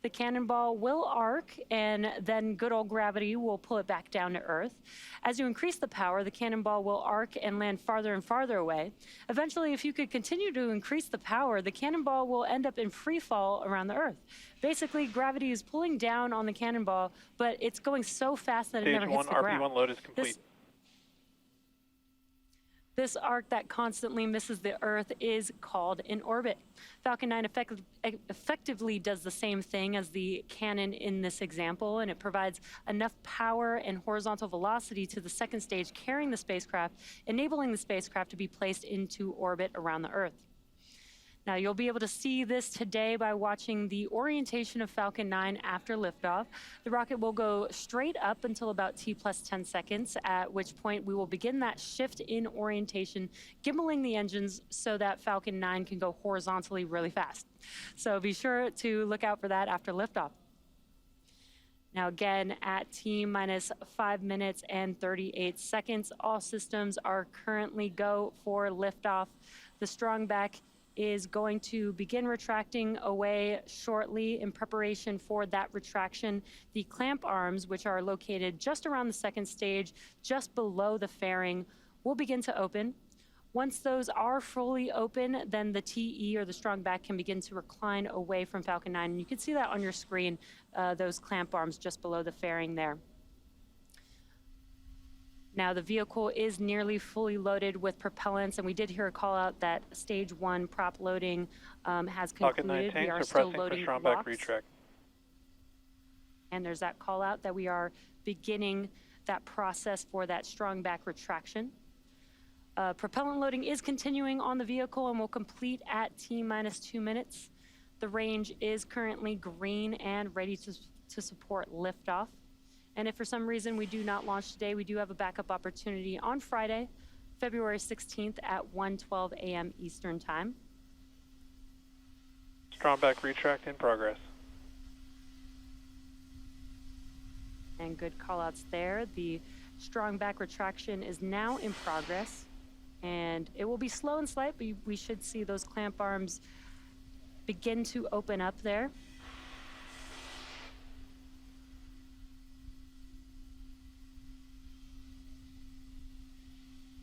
The cannonball will arc, and then good old gravity will pull it back down to Earth. As you increase the power, the cannonball will arc and land farther and farther away. Eventually, if you could continue to increase the power, the cannonball will end up in free fall around the Earth. Basically, gravity is pulling down on the cannonball, but it's going so fast that it never hits the ground. RP1 load is complete. This arc that constantly misses the Earth is called an orbit. Falcon 9 effectively does the same thing as the cannon in this example, and it provides enough power and horizontal velocity to the second stage carrying the spacecraft, enabling the spacecraft to be placed into orbit around the Earth. Now, you'll be able to see this today by watching the orientation of Falcon 9 after liftoff. The rocket will go straight up until about T plus 10 seconds, at which point we will begin that shift in orientation, gimbaling the engines so that Falcon 9 can go horizontally really fast. So be sure to look out for that after liftoff. Now again, at T minus 5 minutes and 38 seconds, all systems are currently go for liftoff. The strong back is going to begin retracting away shortly. In preparation for that retraction, the clamp arms, which are located just around the second stage, just below the fairing, will begin to open. Once those are fully open, then the TE, or the strong back, can begin to recline away from Falcon 9. And you can see that on your screen, those clamp arms just below the fairing there. Now, the vehicle is nearly fully loaded with propellants, and we did hear a call out that stage 1 prop loading has concluded. We are still loading blocks. And there's that call out that we are beginning that process for that strong back retraction. Propellant loading is continuing on the vehicle and will complete at T minus 2 minutes. The range is currently green and ready to support liftoff. And if for some reason we do not launch today, we do have a backup opportunity on Friday, February 16th at 1:12 a.m. Eastern Time. Strong back retract in progress. And good call-outs there. The strong back retraction is now in progress, and it will be slow and slight, but we should see those clamp arms begin to open up there.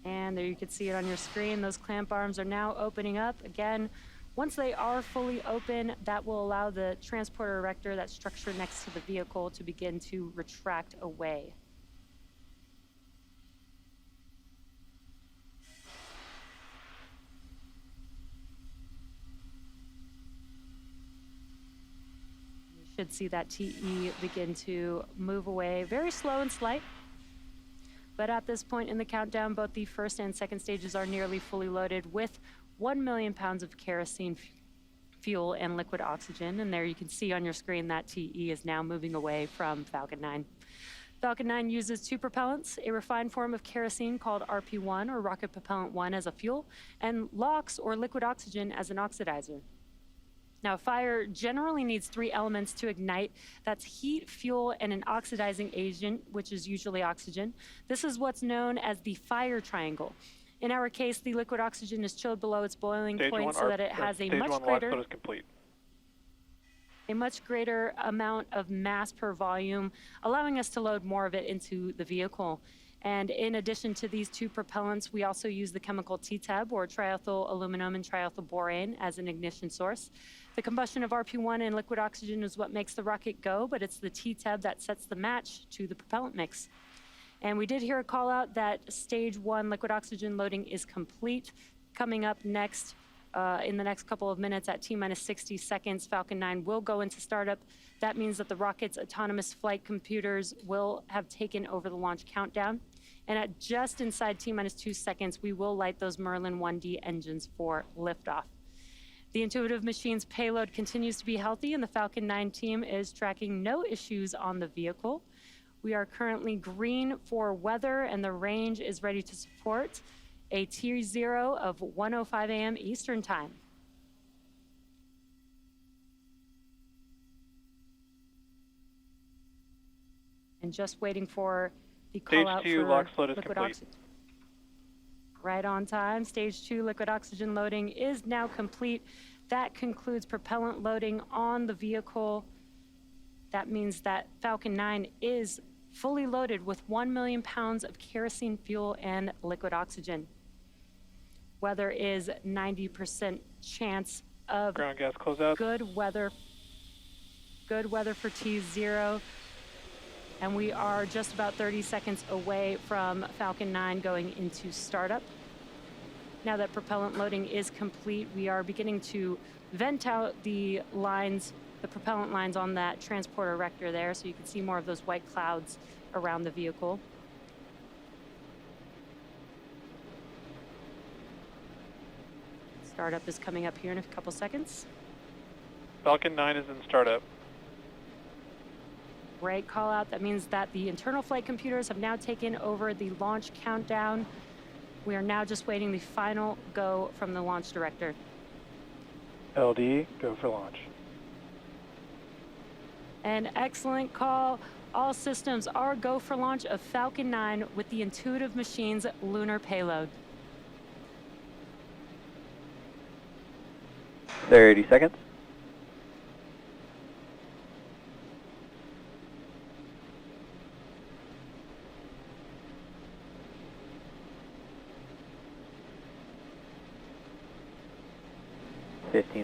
And there you can see it on your screen. Those clamp arms are now opening up. Again, once they are fully open, that will allow the transporter erector, that structure next to the vehicle, to begin to retract away. You should see that TE begin to move away, very slow and slight. But at this point in the countdown, both the first and second stages are nearly fully loaded with 1 million pounds of kerosene fuel and liquid oxygen. And there you can see on your screen that TE is now moving away from Falcon 9. Falcon 9 uses 2 propellants, a refined form of kerosene called RP1, or rocket propellant 1, as a fuel, and LOX, or liquid oxygen, as an oxidizer. Now, fire generally needs 3 elements to ignite. That's heat, fuel, and an oxidizing agent, which is usually oxygen. This is what's known as the fire triangle. In our case, the liquid oxygen is chilled below its boiling point so that it has a much greater amount of mass per volume, allowing us to load more of it into the vehicle. And in addition to these 2 propellants, we also use the chemical TTAB, or triethyl aluminum and triethyl borane, as an ignition source. The combustion of RP1 and liquid oxygen is what makes the rocket go, but it's the TTAB that sets the match to the propellant mix. And we did hear a call out that stage 1 liquid oxygen loading is complete. Coming up next, in the next couple of minutes at T minus 60 seconds, Falcon 9 will go into startup. That means that the rocket's autonomous flight computers will have taken over the launch countdown. And at just inside T minus 2 seconds, we will light those Merlin 1D engines for liftoff. The Intuitive Machines payload continues to be healthy, and the Falcon 9 team is tracking no issues on the vehicle. We are currently green for weather, and the range is ready to support a T0 of 1:05 a.m. Eastern Time. And just waiting for the call out for liquid oxygen. Right on time. Stage 2 liquid oxygen loading is now complete. That concludes propellant loading on the vehicle. That means that Falcon 9 is fully loaded with 1 million pounds of kerosene fuel and liquid oxygen. Weather is 90% chance of ground gas closeout. Good weather for T0. And we are just about 30 seconds away from Falcon 9 going into startup. Now that propellant loading is complete, we are beginning to vent out the lines, the propellant lines on that transporter erector there, so you can see more of those white clouds around the vehicle. Startup is coming up here in a couple seconds. Falcon 9 is in startup. Great call out. That means that the internal flight computers have now taken over the launch countdown. We are now just waiting the final go from the launch director. LD, go for launch. An excellent call. All systems are go for launch of Falcon 9 with the Intuitive Machines lunar payload. 30 seconds.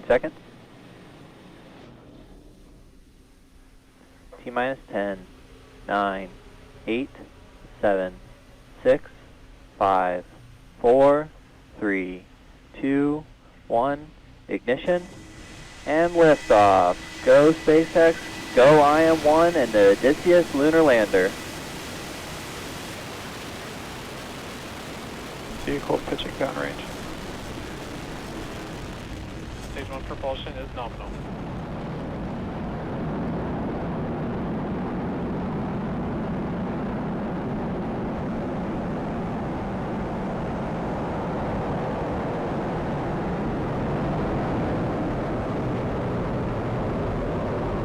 Seconds. T-minus 10, 9, 8, 7, 6, 5, 4, 3, 2, 1, ignition, and liftoff. Go SpaceX, go IM-1 and the Odysseus lunar lander. Vehicle pitching downrange. Stage 1 propulsion is nominal.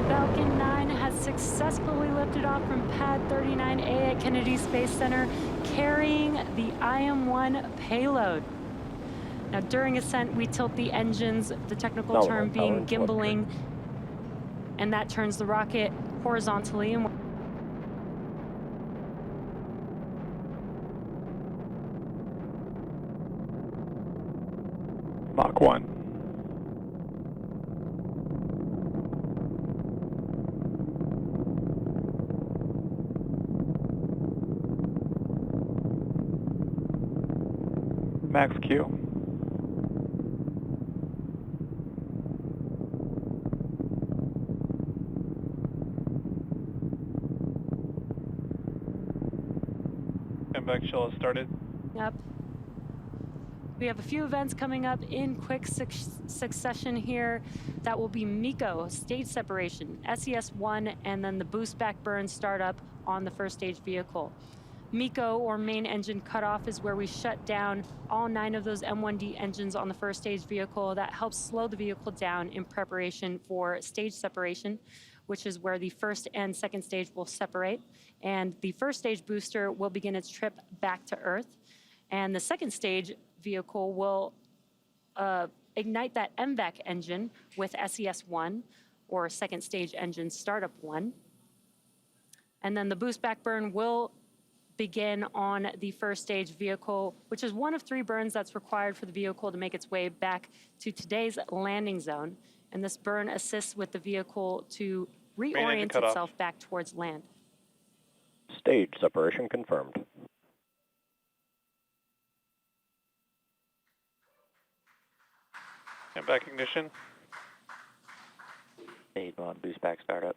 Falcon 9 has successfully lifted off from pad 39A at Kennedy Space Center, carrying the IM-1 payload. Now, during ascent, we tilt the engines, the technical term being gimbaling, and that turns the rocket horizontally. And Mach 1. Max Q. Back shell has started. Yep. We have a few events coming up in quick succession here. That will be MECO, stage separation, SES-1, and then the boost back burn startup on the first stage vehicle. MECO, or main engine cutoff, is where we shut down all 9 of those M1D engines on the first stage vehicle. That helps slow the vehicle down in preparation for stage separation, which is where the first and second stage will separate. And the first stage booster will begin its trip back to Earth. And the second stage vehicle will ignite that MVAC engine with SES-1, or second stage engine startup 1. And then the boost back burn will begin on the first stage vehicle, which is one of 3 burns that's required for the vehicle to make its way back to today's landing zone. And this burn assists with the vehicle to reorient itself back towards land. Stage separation confirmed. And back ignition. Stage 1 boost back startup.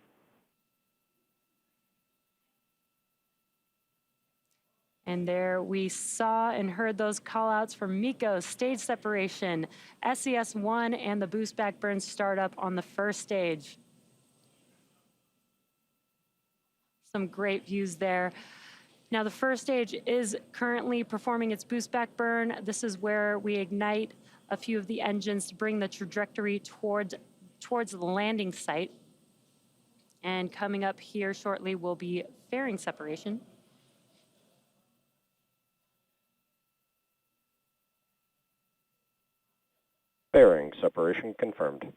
And there we saw and heard those call-outs for MECO, stage separation, SES-1, and the boost back burn startup on the first stage. Some great views there. Now, the first stage is currently performing its boost back burn. This is where we ignite a few of the engines to bring the trajectory towards the landing site. And coming up here shortly will be fairing separation. Fairing separation confirmed.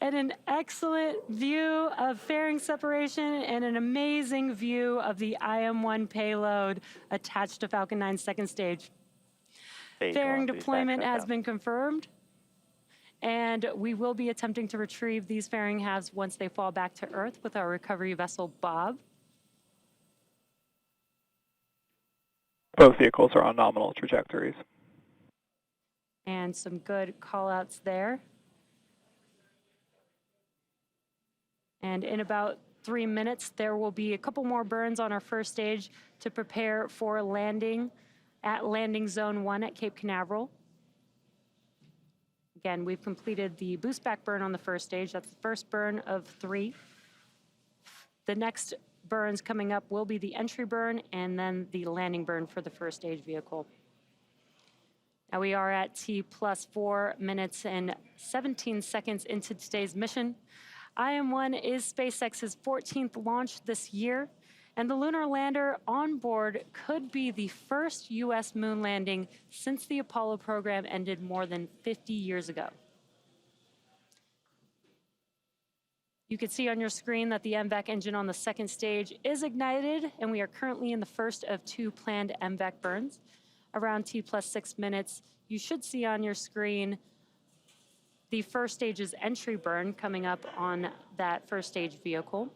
And an excellent view of fairing separation and an amazing view of the IM-1 payload attached to Falcon 9's second stage. Fairing deployment has been confirmed, and we will be attempting to retrieve these fairing halves once they fall back to Earth with our recovery vessel, Bob. Both vehicles are on nominal trajectories. And some good call-outs there. And in about 3 minutes, there will be a couple more burns on our first stage to prepare for landing at landing zone 1 at Cape Canaveral. Again, we've completed the boost back burn on the first stage. That's the first burn of 3. The next burns coming up will be the entry burn and then the landing burn for the first stage vehicle. Now we are at T plus 4 minutes and 17 seconds into today's mission. IM-1 is SpaceX's 14th launch this year, and the lunar lander on board could be the first U.S. moon landing since the Apollo program ended more than 50 years ago. You can see on your screen that the MVAC engine on the second stage is ignited, and we are currently in the first of 2 planned MVAC burns. Around T plus 6 minutes, you should see on your screen the first stage's entry burn coming up on that first stage vehicle.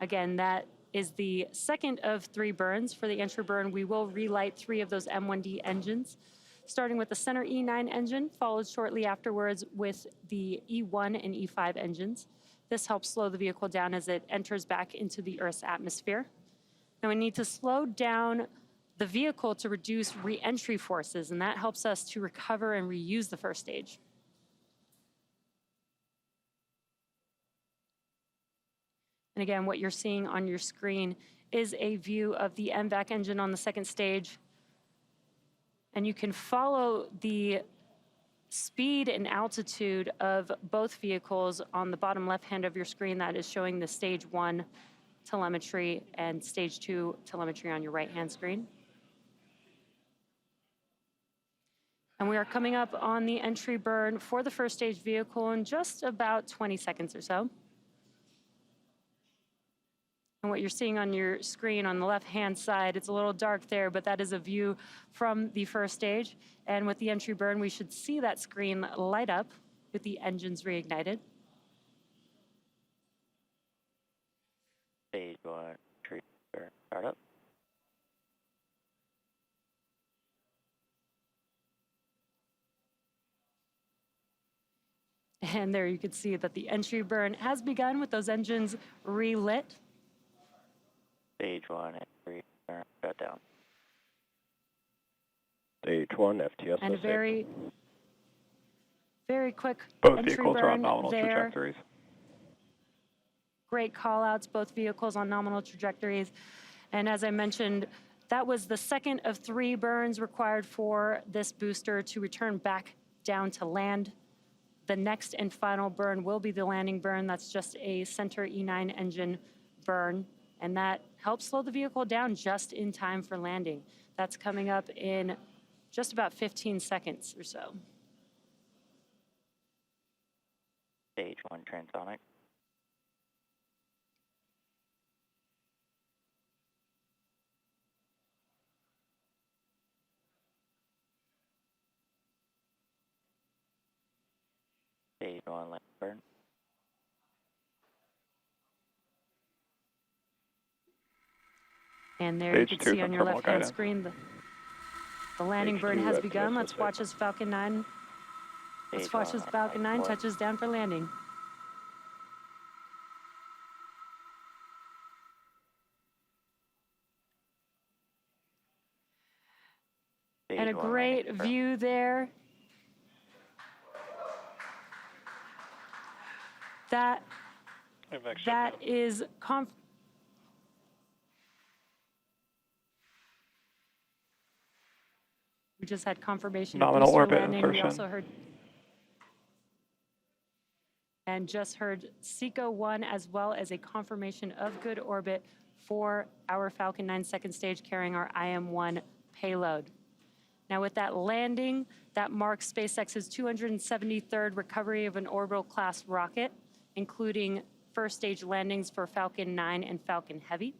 Again, that is the second of 3 burns. For the entry burn, we will relight 3 of those M1D engines, starting with the center E9 engine, followed shortly afterwards with the E1 and E5 engines. This helps slow the vehicle down as it enters back into the Earth's atmosphere. Now we need to slow down the vehicle to reduce re-entry forces, and that helps us to recover and reuse the first stage. And again, what you're seeing on your screen is a view of the MVAC engine on the second stage. And you can follow the speed and altitude of both vehicles on the bottom left hand of your screen. That is showing the stage 1 telemetry and stage 2 telemetry on your right hand screen. And we are coming up on the entry burn for the first stage vehicle in just about 20 seconds or so. And what you're seeing on your screen on the left-hand side, it's a little dark there, but that is a view from the first stage. And with the entry burn, we should see that screen light up with the engines reignited. Stage 1, entry burn, startup. And there you can see that the entry burn has begun with those engines relit. Stage 1, entry burn, shut down. Stage 1, FTS. And a very quick Both entry vehicles are on burn nominal there. trajectories. Great call-outs, both vehicles on nominal trajectories. And as I mentioned, that was the second of 3 burns required for this booster to return back down to land. The next and final burn will be the landing burn. That's just a center E9 engine burn, and that helps slow the vehicle down just in time for landing. That's coming up in just about 15 seconds or so. Stage 1, transonic. Stage 1, landing burn. And there you Stage can 2 see on from your thermal left-hand guidance. screen the landing Stage burn 2 has FTS begun. Let's six. watch as Falcon 9. Let's Stage watch 1, as Falcon 9 landing touches down for landing. Stage And a 1, great landing burn. view there. That is we just had confirmation Nominal of booster orbit landing. We insertion. also heard and just heard SECO 1 as well as a confirmation of good orbit for our Falcon 9 second stage carrying our IM-1 payload. Now with that landing, that marks SpaceX's 273rd recovery of an orbital class rocket, including first stage landings for Falcon 9 and Falcon Heavy.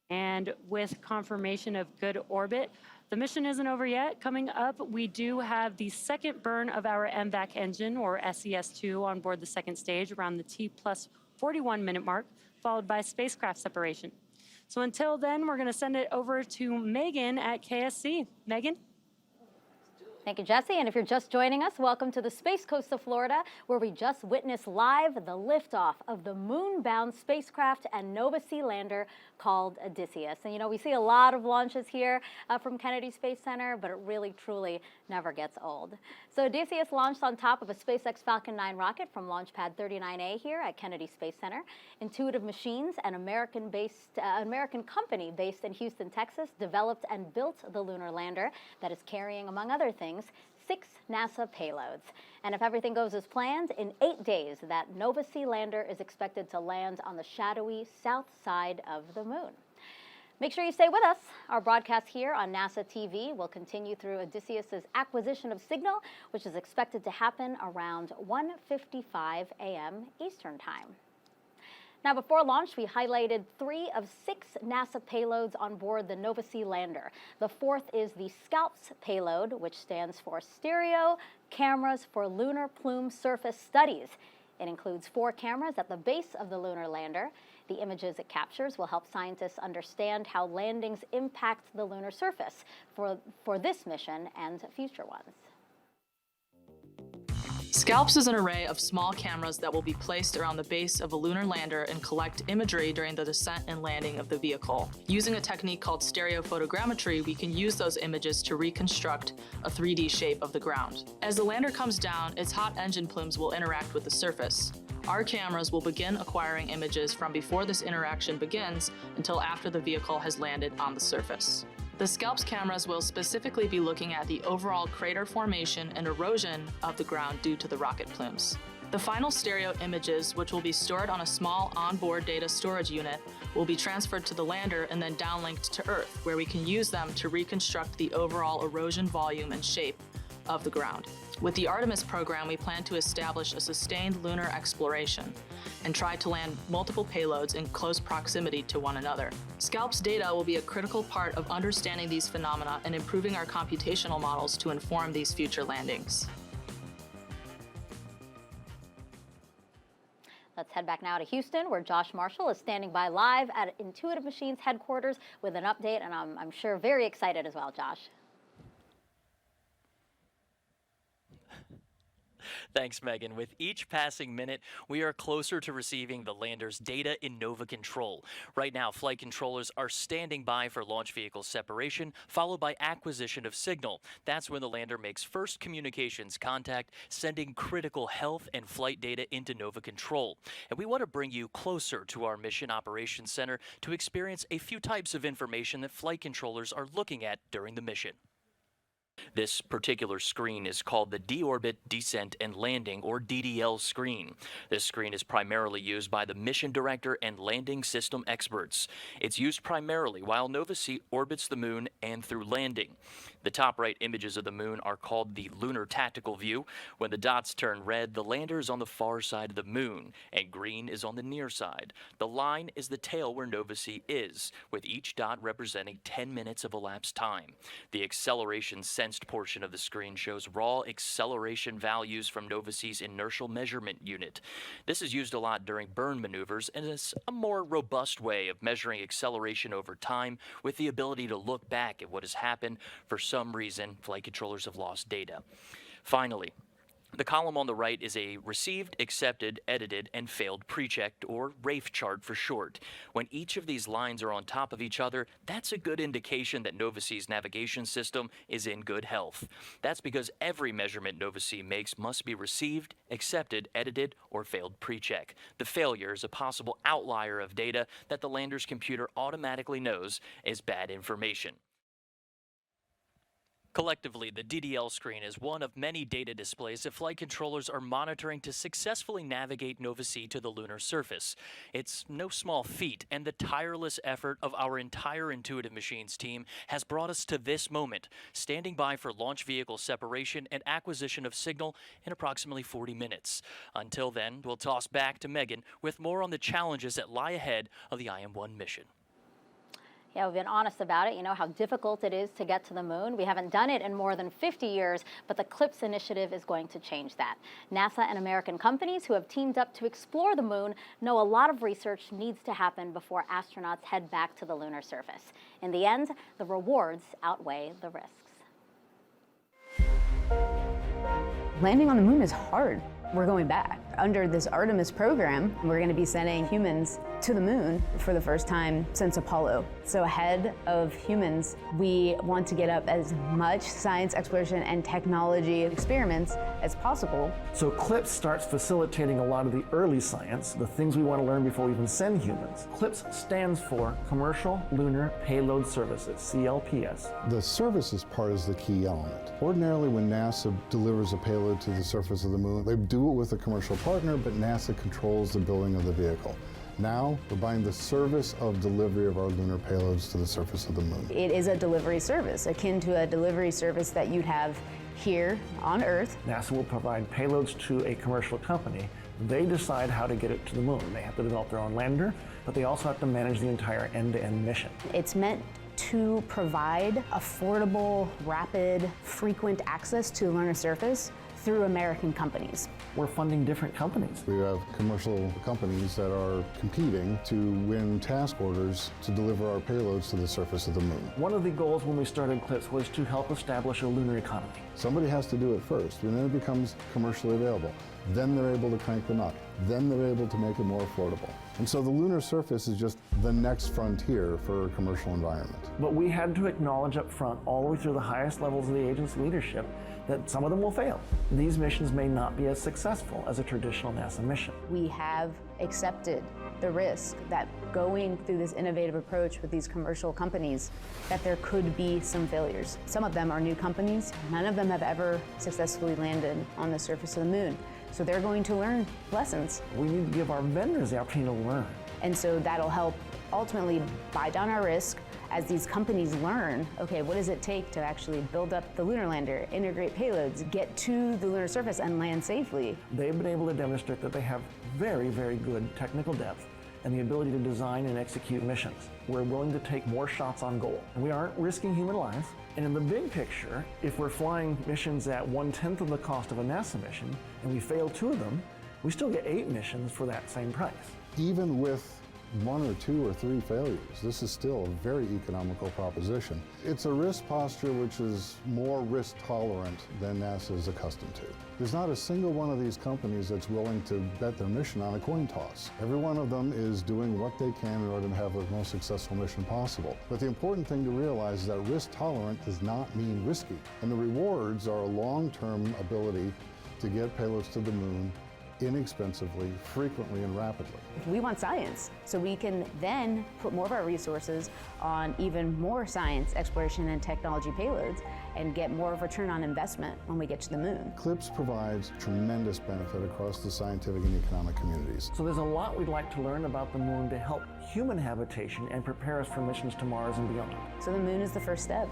And with confirmation of good orbit, the mission isn't over yet. Coming up, we do have the second burn of our MVAC engine, or SES-2, on board the second stage around the T plus 41 minute mark, followed by spacecraft separation. So until then, we're going to send it over to Megan at KSC. Megan? Thank you, Jesse. And if you're just joining us, welcome to the Space Coast of Florida, where we just witnessed live the liftoff of the moon-bound spacecraft and Nova Sea lander called Odysseus. And you know, we see a lot of launches here from Kennedy Space Center, but it really, truly never gets old. So Odysseus launched on top of a SpaceX Falcon 9 rocket from Launch Pad 39A here at Kennedy Space Center. Intuitive Machines, an American company based in Houston, Texas, developed and built the lunar lander that is carrying, among other things, 6 NASA payloads. And if everything goes as planned, in 8 days, that Nova Sea lander is expected to land on the shadowy south side of the moon. Make sure you stay with us. Our broadcast here on NASA TV will continue through Odysseus's acquisition of signal, which is expected to happen around 1:55 a.m. Eastern Time. Now, before launch, we highlighted 3 of 6 NASA payloads on board the Nova Sea lander. The 4th is the SCALPS payload, which stands for Stereo Cameras for Lunar Plume Surface Studies. It includes 4 cameras at the base of the lunar lander. The images it captures will help scientists understand how landings impact the lunar surface for this mission and future ones. SCALPS is an array of small cameras that will be placed around the base of a lunar lander and collect imagery during the descent and landing of the vehicle. Using a technique called stereophotogrammetry, we can use those images to reconstruct a 3D shape of the ground. As the lander comes down, its hot engine plumes will interact with the surface. Our cameras will begin acquiring images from before this interaction begins until after the vehicle has landed on the surface. The SCALPS cameras will specifically be looking at the overall crater formation and erosion of the ground due to the rocket plumes. The final stereo images, which will be stored on a small onboard data storage unit, will be transferred to the lander and then downlinked to Earth, where we can use them to reconstruct the overall erosion volume and shape of the ground. With the Artemis program, we plan to establish a sustained lunar exploration and try to land multiple payloads in close proximity to one another. SCALPS data will be a critical part of understanding these phenomena and improving our computational models to inform these future landings. Let's head back now to Houston, where Josh Marshall is standing by live at Intuitive Machines headquarters with an update, and I'm sure very excited as well, Josh. Thanks, Megan. With each passing minute, we are closer to receiving the lander's data in Nova Control. Right now, flight controllers are standing by for launch vehicle separation, followed by acquisition of signal. That's when the lander makes first communications contact, sending critical health and flight data into Nova Control. And we want to bring you closer to our Mission Operations Center to experience a few types of information that flight controllers are looking at during the mission. This particular screen is called the Deorbit Descent and Landing, or DDL screen. This screen is primarily used by the mission director and landing system experts. It's used primarily while Nova Sea orbits the moon and through landing. The top right images of the moon are called the lunar tactical view. When the dots turn red, the lander is on the far side of the moon, and green is on the near side. The line is the tail where Nova Sea is, with each dot representing 10 minutes of elapsed time. The acceleration sensed portion of the screen shows raw acceleration values from Nova Sea's inertial measurement unit. This is used a lot during burn maneuvers and is a more robust way of measuring acceleration over time, with the ability to look back at what has happened. For some reason, flight controllers have lost data. Finally, the column on the right is a received, accepted, edited, and failed pre-checked, or RAFE chart for short. When each of these lines are on top of each other, that's a good indication that Nova Sea's navigation system is in good health. That's because every measurement Nova Sea makes must be received, accepted, edited, or failed pre-check. The failure is a possible outlier of data that the lander's computer automatically knows is bad information. Collectively, the DDL screen is one of many data displays that flight controllers are monitoring to successfully navigate Nova Sea to the lunar surface. It's no small feat, and the tireless effort of our entire Intuitive Machines team has brought us to this moment, standing by for launch vehicle separation and acquisition of signal in approximately 40 minutes. Until then, we'll toss back to Megan with more on the challenges that lie ahead of the IM-1 mission. Yeah, we've been honest about it, you know, how difficult it is to get to the moon. We haven't done it in more than 50 years, but the CLIPS initiative is going to change that. NASA and American companies who have teamed up to explore the moon know a lot of research needs to happen before astronauts head back to the lunar surface. In the end, the rewards outweigh the risks. Landing on the moon is hard. We're going back. Under this Artemis program, we're going to be sending humans to the moon for the first time since Apollo. So ahead of humans, we want to get up as much science exploration and technology experiments as possible. So CLIPS starts facilitating a lot of the early science, the things we want to learn before we even send humans. CLIPS stands for Commercial Lunar Payload Services, CLPS. The services part is the key element. Ordinarily, when NASA delivers a payload to the surface of the moon, they do it with a commercial partner, but NASA controls the building of the vehicle. Now, we're buying the service of delivery of our lunar payloads to the surface of the moon. It is a delivery service, akin to a delivery service that you'd have here on Earth. NASA will provide payloads to a commercial company. They decide how to get it to the moon. They have to develop their own lander, but they also have to manage the entire end-to-end mission. It's meant to provide affordable, rapid, frequent access to the lunar surface through American companies. We're funding different companies. We have commercial companies that are competing to win task orders to deliver our payloads to the surface of the moon. One of the goals when we started CLIPS was to help establish a lunar economy. Somebody has to do it first, and then it becomes commercially available. Then they're able to crank them up. Then they're able to make it more affordable. And so the lunar surface is just the next frontier for a commercial environment. But we had to acknowledge up front, all the way through the highest levels of the agency leadership, that some of them will fail. These missions may not be as successful as a traditional NASA mission. We have accepted the risk that going through this innovative approach with these commercial companies, that there could be some failures. Some of them are new companies. None of them have ever successfully landed on the surface of the moon. So they're going to learn lessons. We need to give our vendors the opportunity to learn. And so that'll help ultimately buy down our risk as these companies learn, okay, what does it take to actually build up the lunar lander, integrate payloads, get to the lunar surface and land safely. They've been able to demonstrate that they have very, very good technical depth and the ability to design and execute missions. We're willing to take more shots on goal. And we aren't risking human lives. And in the big picture, if we're flying missions at 1/10 of the cost of a NASA mission and we fail 2 of them, we still get 8 missions for that same price. Even with 1 or 2 or 3 failures, this is still a very economical proposition. It's a risk posture which is more risk tolerant than NASA is accustomed to. There's not a single one of these companies that's willing to bet their mission on a coin toss. Every one of them is doing what they can in order to have the most successful mission possible. But the important thing to realize is that risk tolerant does not mean risky. And the rewards are a long-term ability to get payloads to the moon inexpensively, frequently, and rapidly. We want science, so we can then put more of our resources on even more science, exploration, and technology payloads and get more of a return on investment when we get to the moon. CLIPS provides tremendous benefit across the scientific and economic communities. So there's a lot we'd like to learn about the moon to help human habitation and prepare us for missions to Mars and beyond. So the moon is the first step.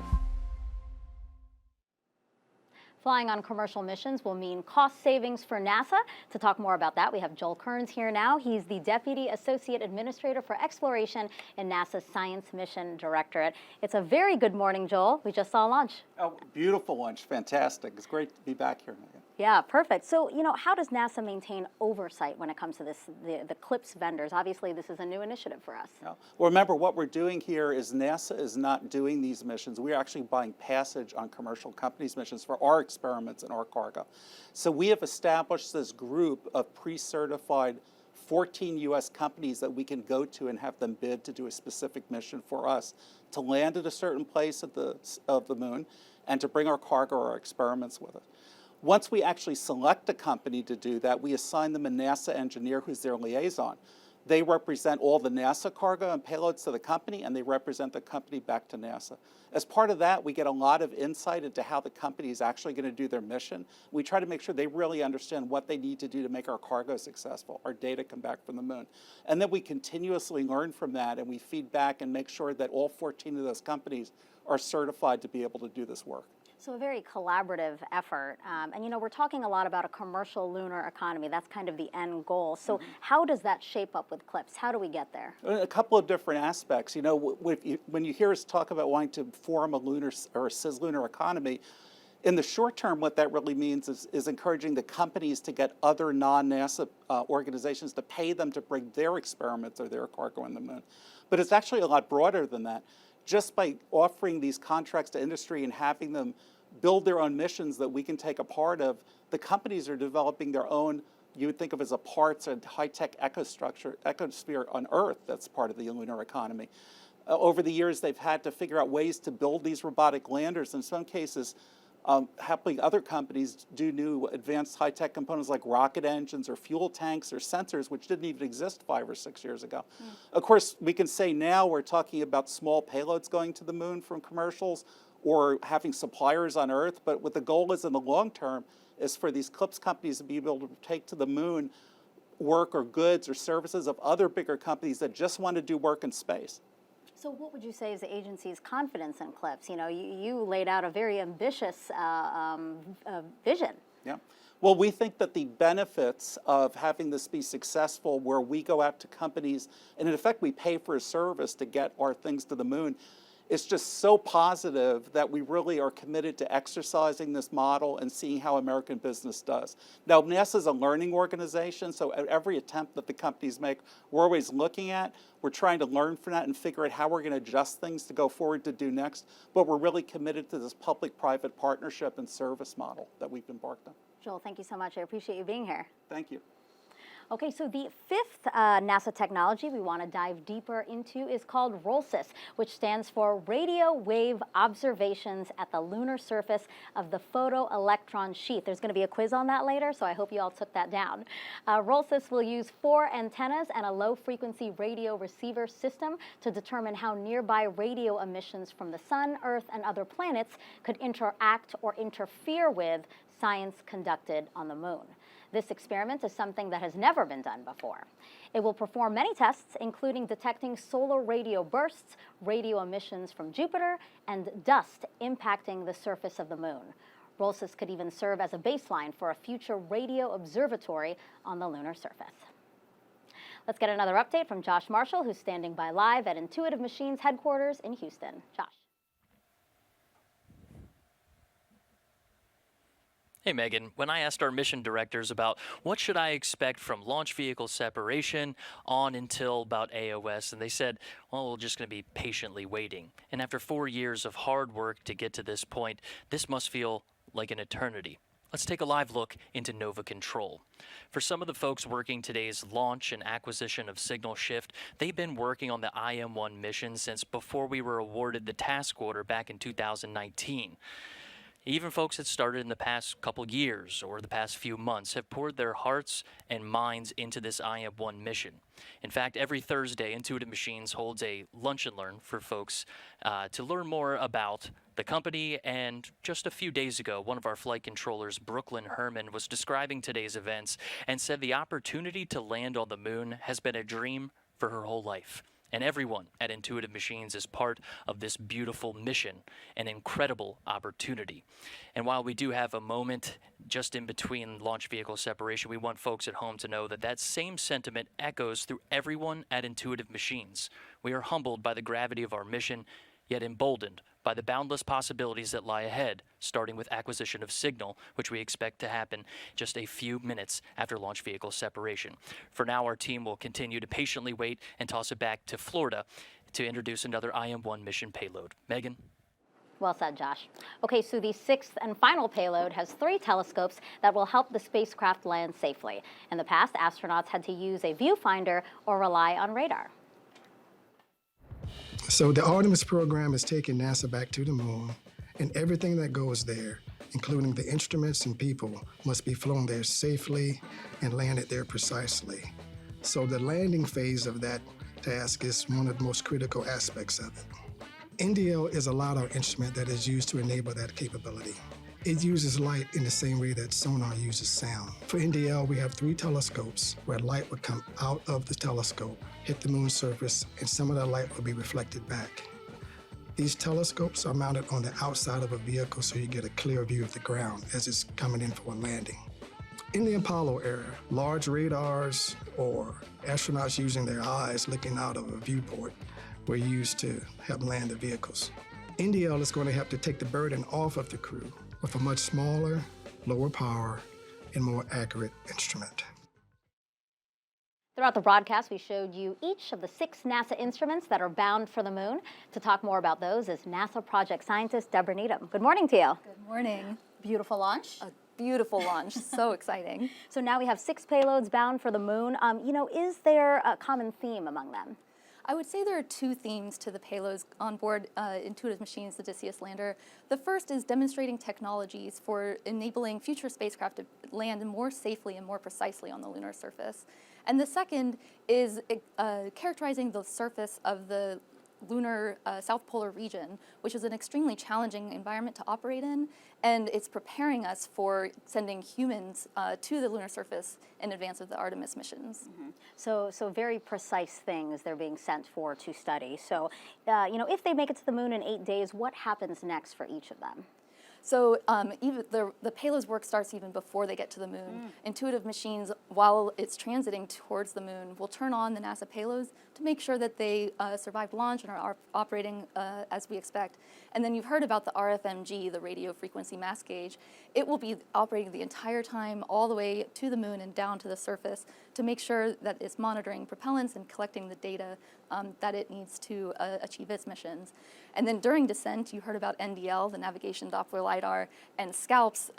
Flying on commercial missions will mean cost savings for NASA. To talk more about that, we have Joel Kearns here now. He's the Deputy Associate Administrator for Exploration in NASA's Science Mission Directorate. It's a very good morning, Joel. We just saw lunch. Oh, beautiful lunch. Fantastic. It's great to be back here, Megan. Yeah, perfect. So, you know, how does NASA maintain oversight when it comes to this, the CLIPS vendors? Obviously, this is a new initiative for us. Yeah. Well, remember, what we're doing here is NASA is not doing these missions. We're actually buying passage on commercial companies' missions for our experiments and our cargo. So we have established this group of pre-certified 14 U.S. companies that we can go to and have them bid to do a specific mission for us, to land at a certain place of the moon, and to bring our cargo or our experiments with it. Once we actually select a company to do that, we assign them a NASA engineer who's their liaison. They represent all the NASA cargo and payloads to the company, and they represent the company back to NASA. As part of that, we get a lot of insight into how the company is actually going to do their mission. We try to make sure they really understand what they need to do to make our cargo successful, our data come back from the moon. And then we continuously learn from that, and we feed back and make sure that all 14 of those companies are certified to be able to do this work. So a very collaborative effort. And you know, we're talking a lot about a commercial lunar economy. That's kind of the end goal. So how does that shape up with CLIPS? How do we get there? A couple of different aspects. You know, when you hear us talk about wanting to form a lunar or a cislunar economy, in the short term, what that really means is encouraging the companies to get other non-NASA organizations to pay them to bring their experiments or their cargo on the moon. But it's actually a lot broader than that. Just by offering these contracts to industry and having them build their own missions that we can take a part of, the companies are developing their own, you would think of as a parts and high-tech ecosphere on Earth that's part of the lunar economy. Over the years, they've had to figure out ways to build these robotic landers. In some cases, helping other companies do new advanced high-tech components like rocket engines or fuel tanks or sensors, which didn't even exist 5 or 6 years ago. Of course, we can say now we're talking about small payloads going to the moon from commercials or having suppliers on Earth, but what the goal is in the long term is for these CLIPS companies to be able to take to the moon work or goods or services of other bigger companies that just want to do work in space. So what would you say is the agency's confidence in CLIPS? You know, you laid out a very ambitious vision. Yeah. Well, we think that the benefits of having this be successful, where we go out to companies, and in effect we pay for a service to get our things to the moon, it's just so positive that we really are committed to exercising this model and seeing how American business does. Now, NASA is a learning organization, so at every attempt that the companies make, we're always looking at. We're trying to learn from that and figure out how we're going to adjust things to go forward to do next. But we're really committed to this public-private partnership and service model that we've embarked on. Joel, thank you so much. I appreciate you being here. Thank you. Okay, so the fifth NASA technology we want to dive deeper into is called ROLSIS, which stands for Radio Wave Observations at the Lunar Surface of the Photoelectron Sheath. There's going to be a quiz on that later, so I hope you all took that down. ROLSIS will use 4 antennas and a low-frequency radio receiver system to determine how nearby radio emissions from the Sun, Earth, and other planets could interact or interfere with science conducted on the moon. This experiment is something that has never been done before. It will perform many tests, including detecting solar radio bursts, radio emissions from Jupiter, and dust impacting the surface of the moon. ROLSIS could even serve as a baseline for a future radio observatory on the lunar surface. Let's get another update from Josh Marshall, who's standing by live at Intuitive Machines headquarters in Houston. Josh. Hey Megan, when I asked our mission directors about what should I expect from launch vehicle separation on until about AOS, and they said, well, we're just going to be patiently waiting. And after 4 years of hard work to get to this point, this must feel like an eternity. Let's take a live look into Nova Control. For some of the folks working today's launch and acquisition of signal shift, they've been working on the IM-1 mission since before we were awarded the task order back in 2019. Even folks that started in the past couple years or the past few months have poured their hearts and minds into this IM-1 mission. In fact, every Thursday, Intuitive Machines holds a lunch and learn for folks to learn more about the company. And just a few days ago, one of our flight controllers, Brooklyn Herman, was describing today's events and said the opportunity to land on the moon has been a dream for her whole life. And everyone at Intuitive Machines is part of this beautiful mission, an incredible opportunity. And while we do have a moment just in between launch vehicle separation, we want folks at home to know that that same sentiment echoes through everyone at Intuitive Machines. We are humbled by the gravity of our mission, yet emboldened by the boundless possibilities that lie ahead, starting with acquisition of signal, which we expect to happen just a few minutes after launch vehicle separation. For now, our team will continue to patiently wait and toss it back to Florida to introduce another IM-1 mission payload. Megan? Well said, Josh. Okay, so the 6th and final payload has 3 telescopes that will help the spacecraft land safely. In the past, astronauts had to use a viewfinder or rely on radar. So the Artemis program is taking NASA back to the moon, and everything that goes there, including the instruments and people, must be flown there safely and landed there precisely. So the landing phase of that task is one of the most critical aspects of it. NDL is a LiDAR instrument that is used to enable that capability. It uses light in the same way that sonar uses sound. For NDL, we have 3 telescopes where light would come out of the telescope, hit the moon's surface, and some of that light will be reflected back. These telescopes are mounted on the outside of a vehicle so you get a clear view of the ground as it's coming in for a landing. In the Apollo era, large radars or astronauts using their eyes looking out of a viewport were used to help land the vehicles. NDL is going to have to take the burden off of the crew with a much smaller, lower power, and more accurate instrument. Throughout the broadcast, we showed you each of the 6 NASA instruments that are bound for the moon. To talk more about those is NASA project scientist Deborah Needham. Good morning to you. Good morning. Beautiful launch. A beautiful launch, so exciting. So now we have 6 payloads bound for the moon. Is there a common theme among them? I would say there are 2 themes to the payloads on board Intuitive Machines, the Odysseus lander. The first is demonstrating technologies for enabling future spacecraft to land more safely and more precisely on the lunar surface. And the second is characterizing the surface of the lunar South Polar region, which is an extremely challenging environment to operate in, and it's preparing us for sending humans to the lunar surface in advance of the Artemis missions. Mm-hmm. So very precise things they're being sent for to study. So, if they make it to the moon in 8 days, what happens next for each of them? So even the payload's work starts even before they get to the moon. Intuitive Machines, while it's transiting towards the moon, will turn on the NASA payloads to make sure that they survive launch and are operating as we expect. And then you've heard about the RFMG, the radio frequency mass gauge. It will be operating the entire time all the way to the moon and down to the surface to make sure that it's monitoring propellants and collecting the data that it needs to achieve its missions. And then during descent, you heard about NDL, the Navigation Doppler LiDAR, and SCALPs.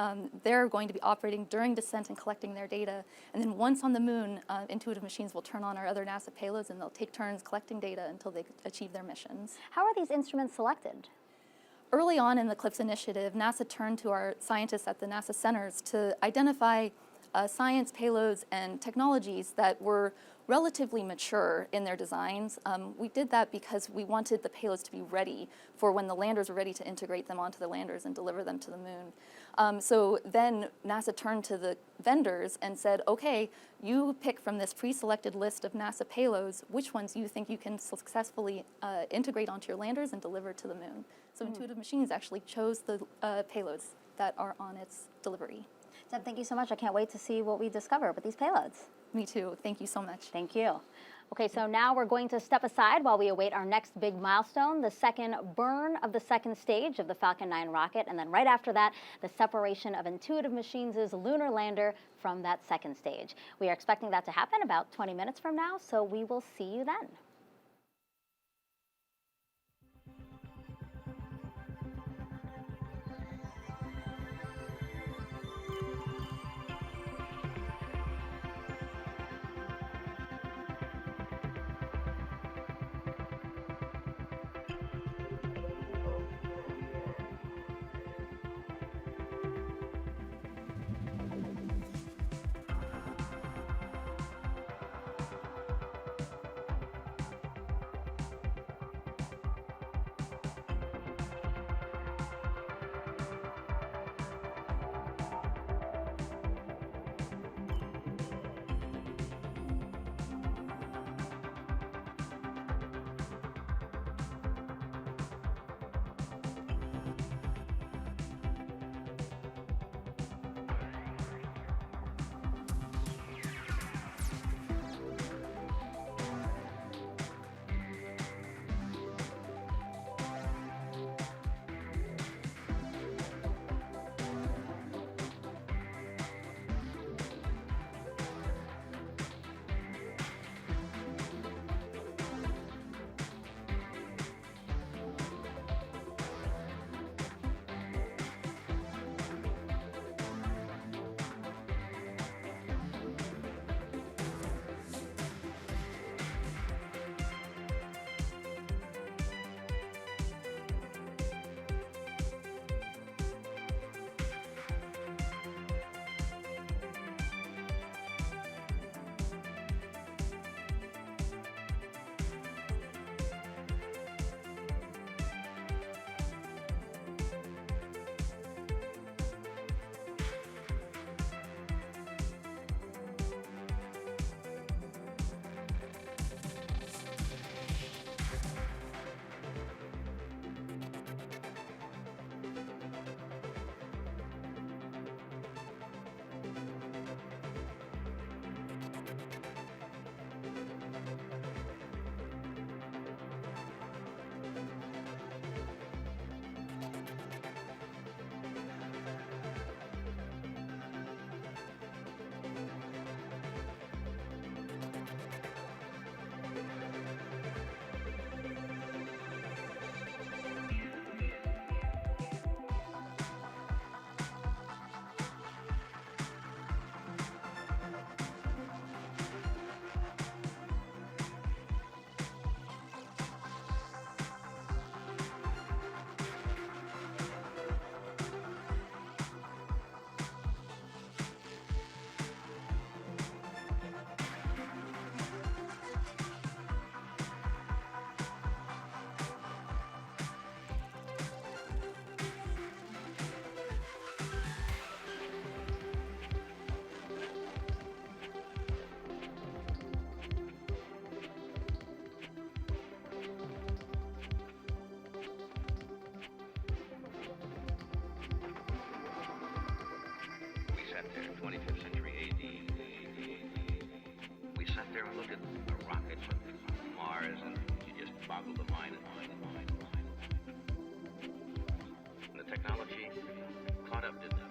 They're going to be operating during descent and collecting their data. And then once on the moon, Intuitive Machines will turn on our other NASA payloads and they'll take turns collecting data until they achieve their missions. How are these instruments selected? Early on in the CLIPS initiative, NASA turned to our scientists at the NASA centers to identify science payloads and technologies that were relatively mature in their designs. We did that because we wanted the payloads to be ready for when the landers were ready to integrate them onto the landers and deliver them to the moon. So then NASA turned to the vendors and said, okay, you pick from this pre-selected list of NASA payloads which ones you think you can successfully integrate onto your landers and deliver to the moon. So Intuitive Machines actually chose the payloads that are on its delivery. Deb, thank you so much. I can't wait to see what we discover with these payloads. Me too. Thank you so much. Thank you. Okay, so now we're going to step aside while we await our next big milestone, the second burn of the second stage of the Falcon 9 rocket, and then right after that, the separation of Intuitive Machines' lunar lander from that second stage. We are expecting that to happen about 20 minutes from now, so we will see you then. 25th century AD. We sat there and looked at a rocket from Mars, and you just boggled the mind and mind and mind and mind. And the technology caught up, didn't it?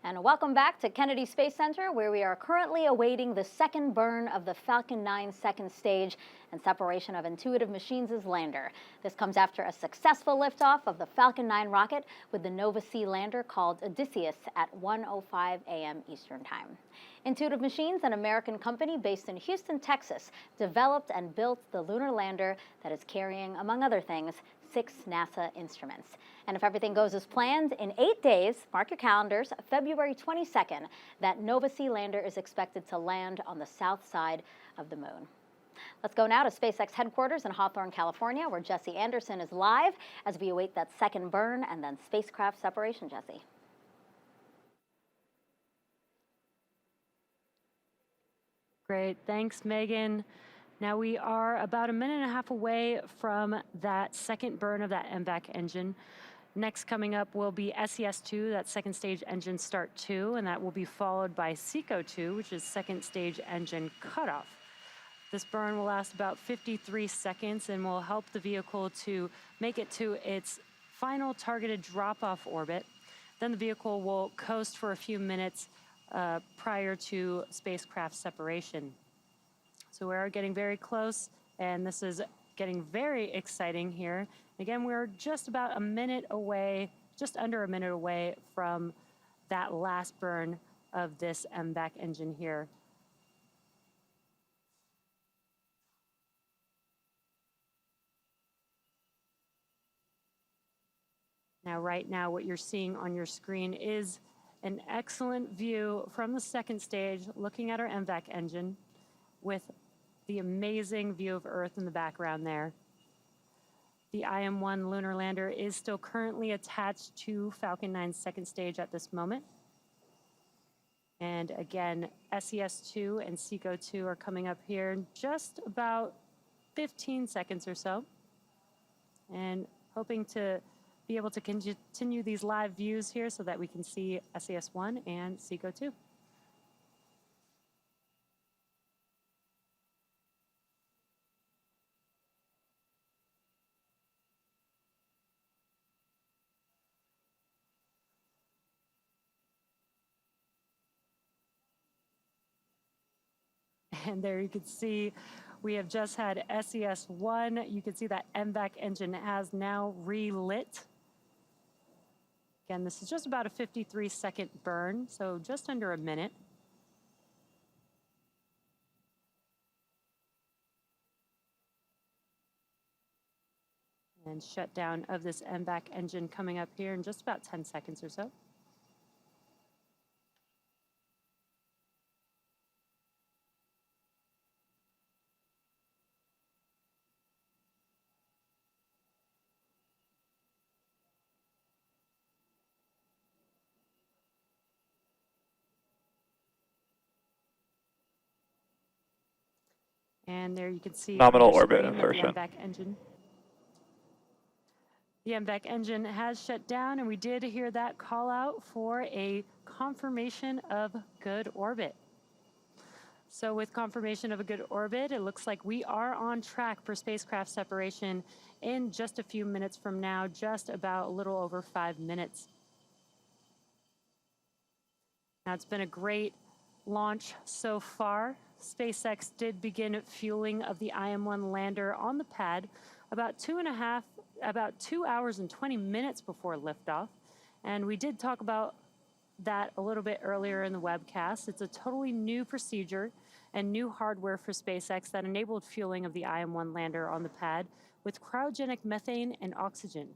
And welcome back to Kennedy Space Center, where we are currently awaiting the second burn of the Falcon 9 second stage and separation of Intuitive Machines' lander. This comes after a successful liftoff of the Falcon 9 rocket with the Nova C lander called Odysseus at 1:05 a.m. Eastern Time. Intuitive Machines, an American company based in Houston, Texas, developed and built the lunar lander that is carrying, among other things, 6 NASA instruments. And if everything goes as planned, in 8 days, mark your calendars, February 22nd, that Nova C lander is expected to land on the south side of the moon. Let's go now to SpaceX headquarters in Hawthorne, California, where Jesse Anderson is live as we await that second burn and then spacecraft separation. Jesse. Great, thanks, Megan. Now we are about 1.5 minutes away from that second burn of that MVAC engine. Next coming up will be SES-2, that second stage engine start 2, and that will be followed by SECO-2, which is second stage engine cutoff. This burn will last about 53 seconds and will help the vehicle to make it to its final targeted drop-off orbit. Then the vehicle will coast for a few minutes prior to spacecraft separation. So we're getting very close, and this is getting very exciting here. Again, we're just about a minute away, just under a minute away from that last burn of this MVAC engine here. Now, right now, what you're seeing on your screen is an excellent view from the second stage, looking at our MVAC engine with the amazing view of Earth in the background there. The IM-1 lunar lander is still currently attached to Falcon 9's second stage at this moment. And again, SES-2 and SECO-2 are coming up here in just about 15 seconds or so. And hoping to be able to continue these live views here so that we can see SES-1 and SECO-2. And there you can see we have just had SES-1. You can see that MVAC engine has now relit. Again, this is just about a 53-second burn, so just under a minute. And shutdown of this MVAC engine coming up here in just about 10 seconds or so. And there you can see Nominal on your orbit screen that insertion. the MVAC engine. The MVAC engine has shut down, and we did hear that call out for a confirmation of good orbit. So with confirmation of a good orbit, it looks like we are on track for spacecraft separation in just a few minutes from now, just about a little over 5 minutes. Now, it's been a great launch so far. SpaceX did begin fueling of the IM-1 lander on the pad about 2 hours and 20 minutes before liftoff. And we did talk about that a little bit earlier in the webcast. It's a totally new procedure and new hardware for SpaceX that enabled fueling of the IM-1 lander on the pad with cryogenic methane and oxygen.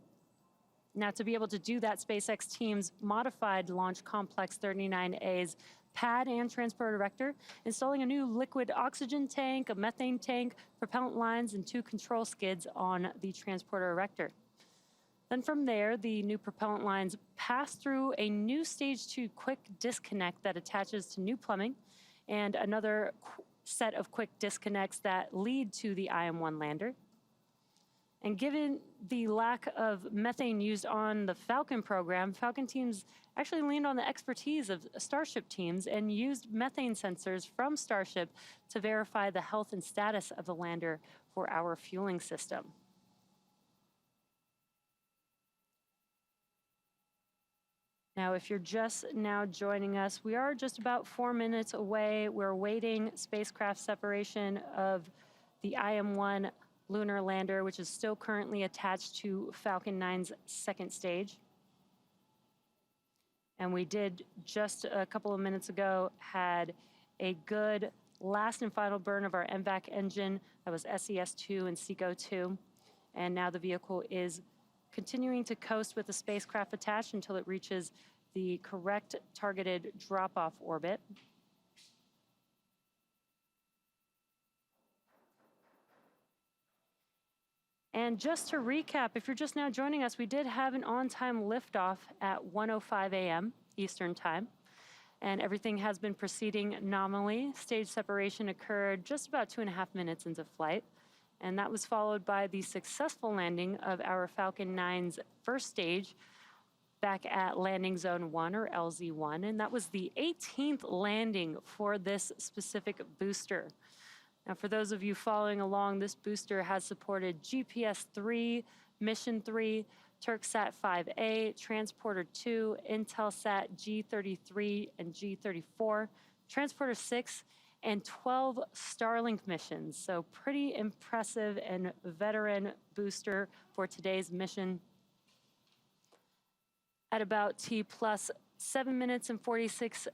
Now, to be able to do that, SpaceX teams modified Launch Complex 39A's pad and transport erector, installing a new liquid oxygen tank, a methane tank, propellant lines, and 2 control skids on the transporter erector. Then from there, the new propellant lines pass through a new Stage 2 quick disconnect that attaches to new plumbing, and another set of quick disconnects that lead to the IM-1 lander. And given the lack of methane used on the Falcon program, Falcon teams actually leaned on the expertise of Starship teams and used methane sensors from Starship to verify the health and status of the lander for our fueling system. Now, if you're just now joining us, we are just about 4 minutes away. We're awaiting spacecraft separation of the IM-1 lunar lander, which is still currently attached to Falcon 9's second stage. And we did just a couple of minutes ago had a good last and final burn of our MVAC engine. That was SES-2 and SECO-2. And now the vehicle is continuing to coast with the spacecraft attached until it reaches the correct targeted drop-off orbit. And just to recap, if you're just now joining us, we did have an on-time liftoff at 1:05 a.m. Eastern Time, and everything has been proceeding nominally. Stage separation occurred just about 2.5 minutes into flight, and that was followed by the successful landing of our Falcon 9's first stage back at Landing Zone 1, or LZ1, and that was the 18th landing for this specific booster. Now, for those of you following along, this booster has supported GPS-3, Mission 3, Turksat 5A, Transporter 2, Intelsat G33 and G34, Transporter 6, and 12 Starlink missions. So pretty impressive and veteran booster for today's mission. At about T plus 7 minutes and 46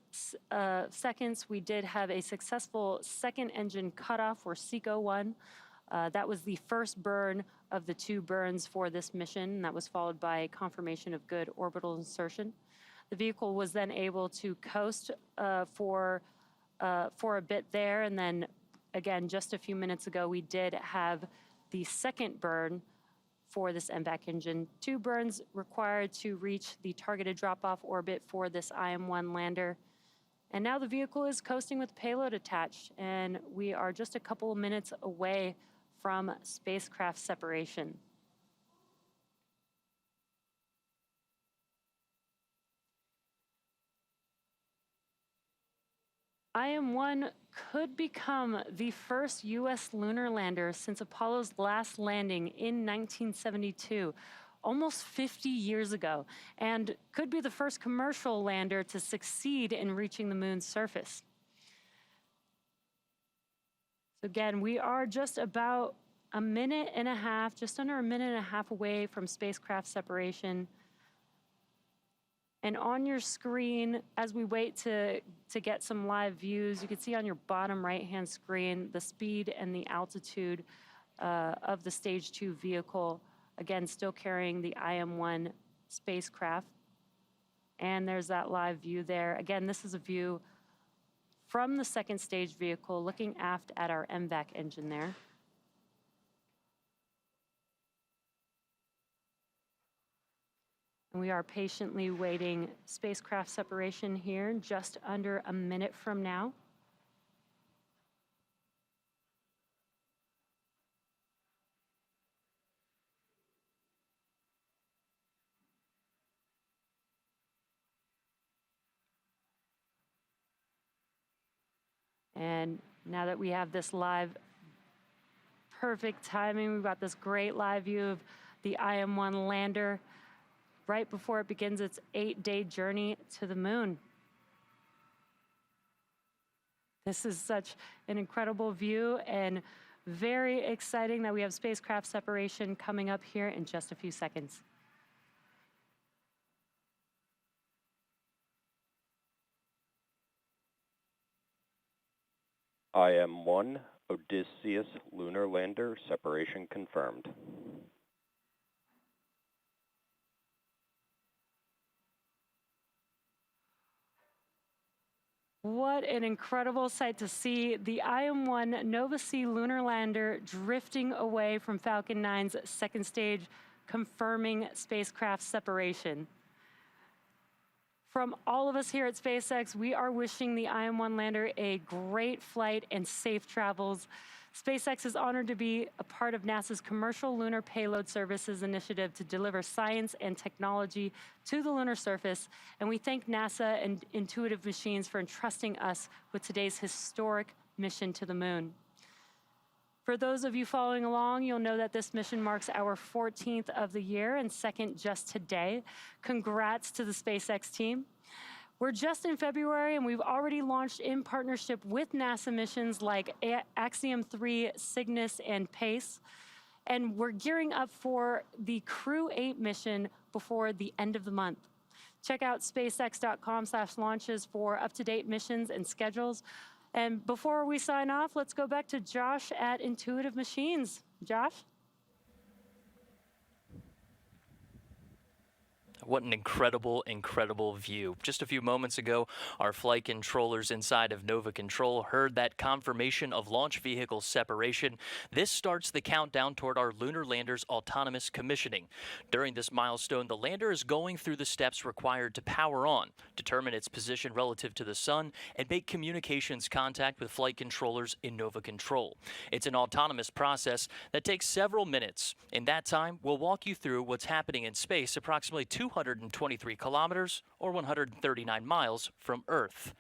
seconds, we did have a successful second engine cutoff, or SECO-1. That was the first burn of the 2 burns for this mission. That was followed by confirmation of good orbital insertion. The vehicle was then able to coast for a bit there, and then again, just a few minutes ago, we did have the second burn for this MVAC engine. 2 burns required to reach the targeted drop-off orbit for this IM-1 lander. And now the vehicle is coasting with payload attached, and we are just a couple of minutes away from spacecraft separation. IM-1 could become the first U.S. lunar lander since Apollo's last landing in 1972, almost 50 years ago, and could be the first commercial lander to succeed in reaching the moon's surface. So again, we are just about a minute and a half, just under a minute and a half away from spacecraft separation. And on your screen, as we wait to get some live views, you can see on your bottom right-hand screen the speed and the altitude of the Stage 2 vehicle, again, still carrying the IM-1 spacecraft. And there's that live view there. Again, this is a view from the second stage vehicle, looking aft at our MVAC engine there. And we are patiently waiting spacecraft separation here, just under a minute from now. And now that we have this live, perfect timing, we've got this great live view of the IM-1 lander right before it begins its 8-day journey to the moon. This is such an incredible view and very exciting that we have spacecraft separation coming up here in just a few seconds. IM-1 Odysseus lunar lander separation confirmed. What an incredible sight to see the IM-1 Nova C lunar lander drifting away from Falcon 9's second stage, confirming spacecraft separation. From all of us here at SpaceX, we are wishing the IM-1 lander a great flight and safe travels. SpaceX is honored to be a part of NASA's Commercial Lunar Payload Services initiative to deliver science and technology to the lunar surface, and we thank NASA and Intuitive Machines for entrusting us with today's historic mission to the moon. For those of you following along, you'll know that this mission marks our 14th of the year and second just today. Congrats to the SpaceX team. We're just in February, and we've already launched in partnership with NASA missions like Axiom 3, Cygnus, and PACE. And we're gearing up for the Crew 8 mission before the end of the month. Check out spacex.com/launches for up-to-date missions and schedules. And before we sign off, let's go back to Josh at Intuitive Machines. Josh? What an incredible, incredible view. Just a few moments ago, our flight controllers inside of Nova Control heard that confirmation of launch vehicle separation. This starts the countdown toward our lunar lander's autonomous commissioning. During this milestone, the lander is going through the steps required to power on, determine its position relative to the sun, and make communications contact with flight controllers in Nova Control. It's an autonomous process that takes several minutes. In that time, we'll walk you through what's happening in space approximately 223 kilometers or 139 miles from Earth.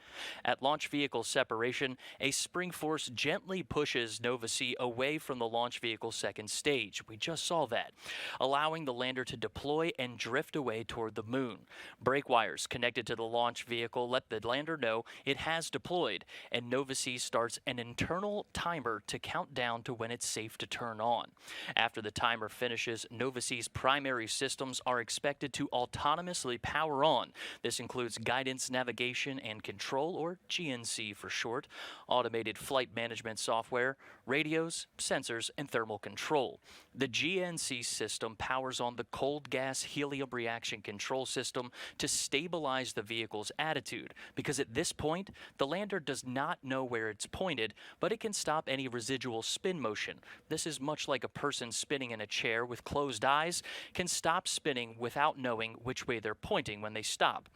At launch vehicle separation, a spring force gently pushes Nova C away from the launch vehicle's second stage. We just saw that, allowing the lander to deploy and drift away toward the moon. Brake wires connected to the launch vehicle let the lander know it has deployed, and Nova C starts an internal timer to count down to when it's safe to turn on. After the timer finishes, Nova C's primary systems are expected to autonomously power on. This includes guidance, navigation, and control, or GNC for short, automated flight management software, radios, sensors, and thermal control. The GNC system powers on the cold gas helium reaction control system to stabilize the vehicle's attitude, because at this point, the lander does not know where it's pointed, but it can stop any residual spin motion. This is much like a person spinning in a chair with closed eyes can stop spinning without knowing which way they're pointing when they stop.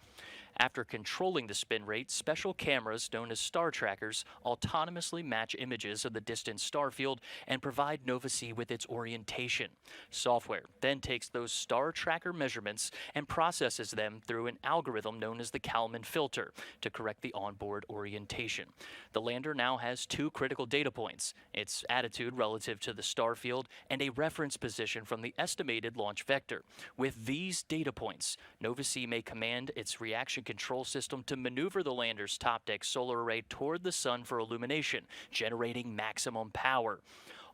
After controlling the spin rate, special cameras known as star trackers autonomously match images of the distant star field and provide Nova-C with its orientation. Software then takes those star tracker measurements and processes them through an algorithm known as the Kalman filter to correct the onboard orientation. The lander now has two critical data points: its attitude relative to the star field and a reference position from the estimated launch vector. With these data points, Nova-C may command its reaction control system to maneuver the lander's top deck solar array toward the sun for illumination, generating maximum power.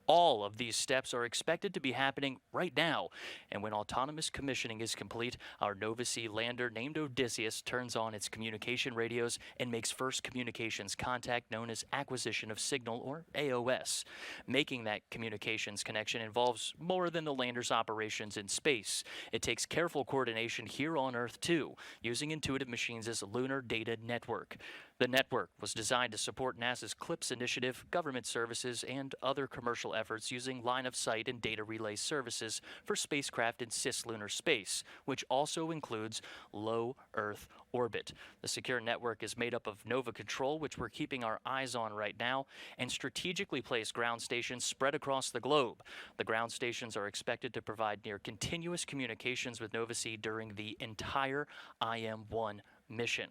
All of these steps are expected to be happening right now, and when autonomous commissioning is complete, our Nova-C lander named Odysseus turns on its communication radios and makes first communications contact known as acquisition of signal, or AOS. Making that communications connection involves more than the lander's operations in space. It takes careful coordination here on Earth too, using Intuitive Machines' Lunar Data Network. The network was designed to support NASA's CLIPS initiative, government services, and other commercial efforts using line-of-sight and data relay services for spacecraft in cislunar space, which also includes low Earth orbit. The secure network is made up of Nova Control, which we're keeping our eyes on right now, and strategically placed ground stations spread across the globe. The ground stations are expected to provide near continuous communications with Nova-C during the entire IM-1 mission.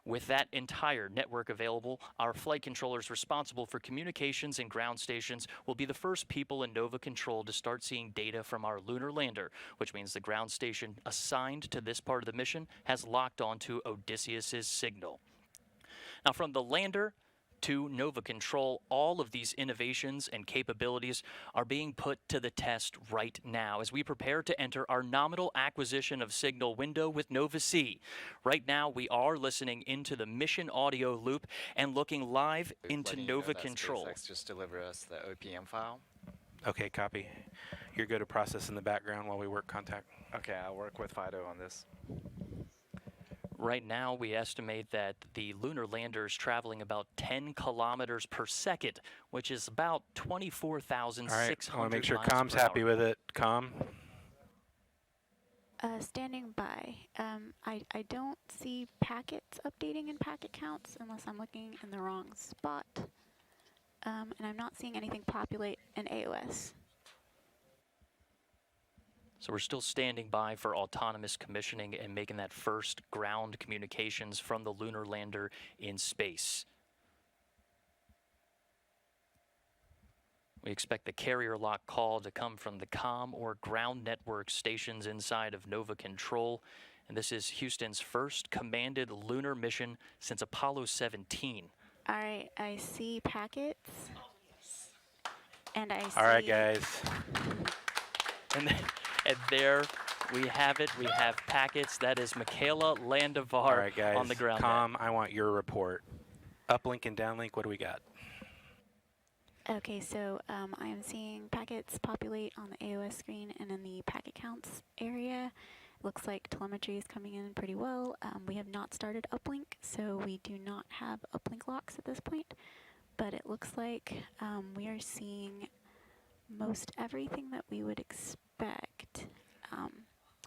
With that entire network available, our flight controllers responsible for communications and ground stations will be the first people in Nova Control to start seeing data from our lunar lander, which means the ground station assigned to this part of the mission has locked onto Odysseus's signal. Now, from the lander to Nova Control, all of these innovations and capabilities are being put to the test right now as we prepare to enter our nominal acquisition of signal window with Nova-C. Right now, we are listening into the mission audio loop and looking live into Nova Control. SpaceX just deliver us the OPM file. Okay, copy. You're good to process in the background while we work contact. Okay, I'll work with Fido on this. Right now, we estimate that the lunar lander is traveling about 10 kilometers per second, which is about 24,600 All right, I want to make sure miles Com's per happy hour. with it. Com? Standing by. I don't see packets updating in packet counts unless I'm looking in the wrong spot. And I'm not seeing anything populate in AOS. So we're still standing by for autonomous commissioning and making that first ground communications from the lunar lander in space. We expect the carrier lock call to come from the COM or ground network stations inside of Nova Control. And this is Houston's first commanded lunar mission since Apollo 17. All right, I see packets. And I see... All right, guys. And there we have it. We have packets. That is Michaela Landivar All right, guys. on the ground. Com, I want your report. Uplink and downlink, what do we got? Okay, so I am seeing packets populate on the AOS screen and in the packet counts area. Looks like telemetry is coming in pretty well. We have not started uplink, so we do not have uplink locks at this point. But it looks like we are seeing most everything that we would expect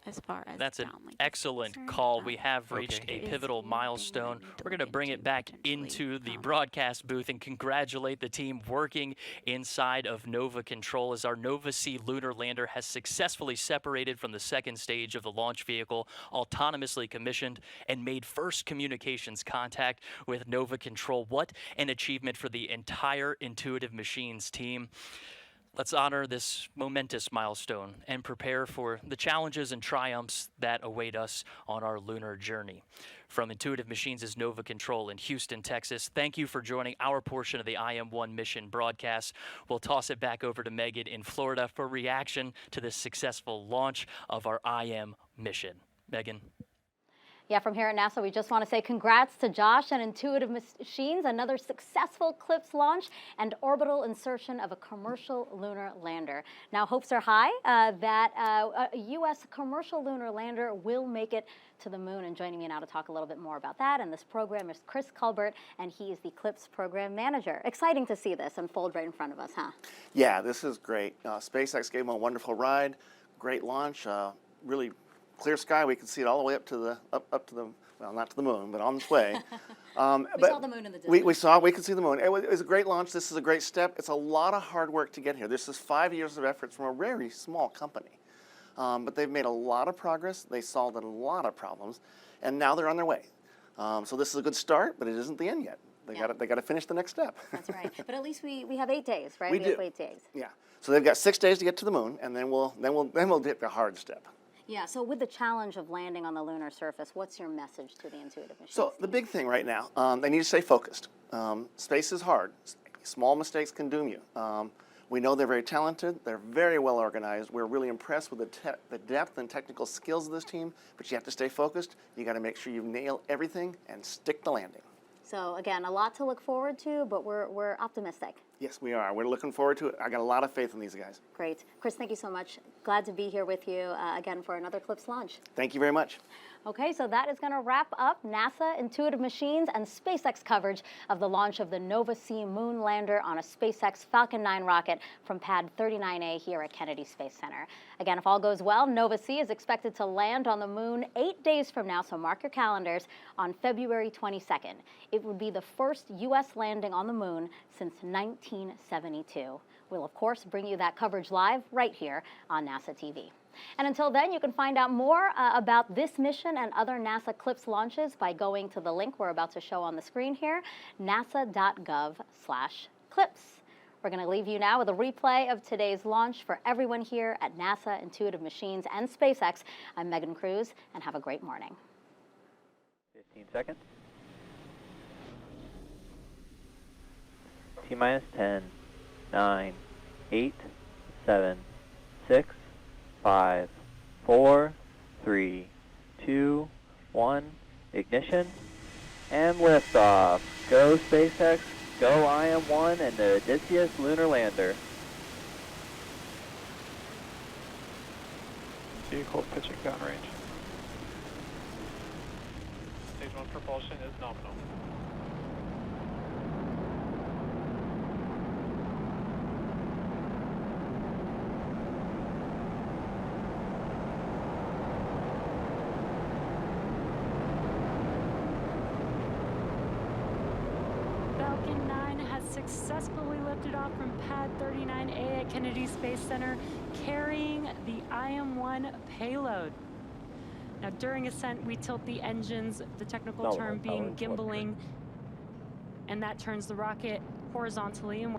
as far as That's an downlink excellent call. We have reached a pivotal milestone. We're going to bring it back into the broadcast booth and congratulate the team working inside of Nova Control as our Nova-C lunar lander has successfully separated from the second stage of the launch vehicle, autonomously commissioned, and made first communications contact with Nova Control. What an achievement for the entire Intuitive Machines team. Let's honor this momentous milestone and prepare for the challenges and triumphs that await us on our lunar journey. From Intuitive Machines' Nova Control in Houston, Texas, thank you for joining our portion of the IM-1 mission broadcast. We'll toss it back over to Megan in Florida for reaction to the successful launch of our IM mission. Megan. Yeah, from here at NASA, we just want to say congrats to Josh and Intuitive Machines, another successful CLIPS launch and orbital insertion of a commercial lunar lander. Now, hopes are high that a U.S. commercial lunar lander will make it to the moon. And joining me now to talk a little bit more about that and this program is Chris Culbert, and he is the CLIPS program manager. Exciting to see this unfold right in front of us, huh? Yeah, this is great. SpaceX gave them a wonderful ride, great launch, really clear sky. We could see it all the way up to the well, not to the moon, but on its way. We saw the moon in the distance. We could see the moon. It was a great launch. This is a great step. It's a lot of hard work to get here. This is 5 years of efforts from a very small company. But they've made a lot of progress. They solved a lot of problems, and now they're on their way. So this is a good start, but it isn't the end yet. They got to finish the next step. That's right. But at least we have 8 days, right? We have do. 8 days. Yeah. So they've got 6 days to get to the moon, and then we'll hit the hard step. Yeah, so with the challenge of landing on the lunar surface, what's your message to the Intuitive Machines So the big thing right now, they need to stay focused. Space is hard. Small mistakes can doom you. We know they're very talented. They're very well organized. We're really impressed with the depth and technical skills of this team, but you have to stay focused. You got to make sure you nail everything and stick the landing. So again, a lot to look forward to, but we're optimistic. Yes, we are. We're looking forward to it. I got a lot of faith in these guys. Great. Chris, thank you so much. Glad to be here with you again for another CLIPS launch. Thank you very much. Okay, so that is going to wrap up NASA, Intuitive Machines, and SpaceX coverage of the launch of the Nova-C moon lander on a SpaceX Falcon 9 rocket from pad 39A here at Kennedy Space Center. Again, if all goes well, Nova-C is expected to land on the moon 8 days from now, so mark your calendars, on February 22nd. It would be the first U.S. landing on the moon since 1972. We'll, of course, bring you that coverage live right here on NASA TV. And until then, you can find out more about this mission and other NASA CLIPS launches by going to the link we're about to show on the screen here, nasa.gov/CLIPS. We're going to leave you now with a replay of today's launch for everyone here at NASA, Intuitive Machines, and SpaceX. I'm Megan Cruz, and have a great morning. 15 seconds. T-minus 10, 9, 8, 7, 6, 5, 4, 3, 2, 1, ignition, and liftoff. Go SpaceX, go IM-1 and the Odysseus lunar lander. Vehicle pitching downrange. Stage 1 propulsion is nominal. Falcon 9 has successfully lifted off from pad 39A at Kennedy Space Center, carrying the IM-1 payload. Now, during ascent, we tilt the engines, the technical term being gimbaling, and that turns the rocket horizontally. And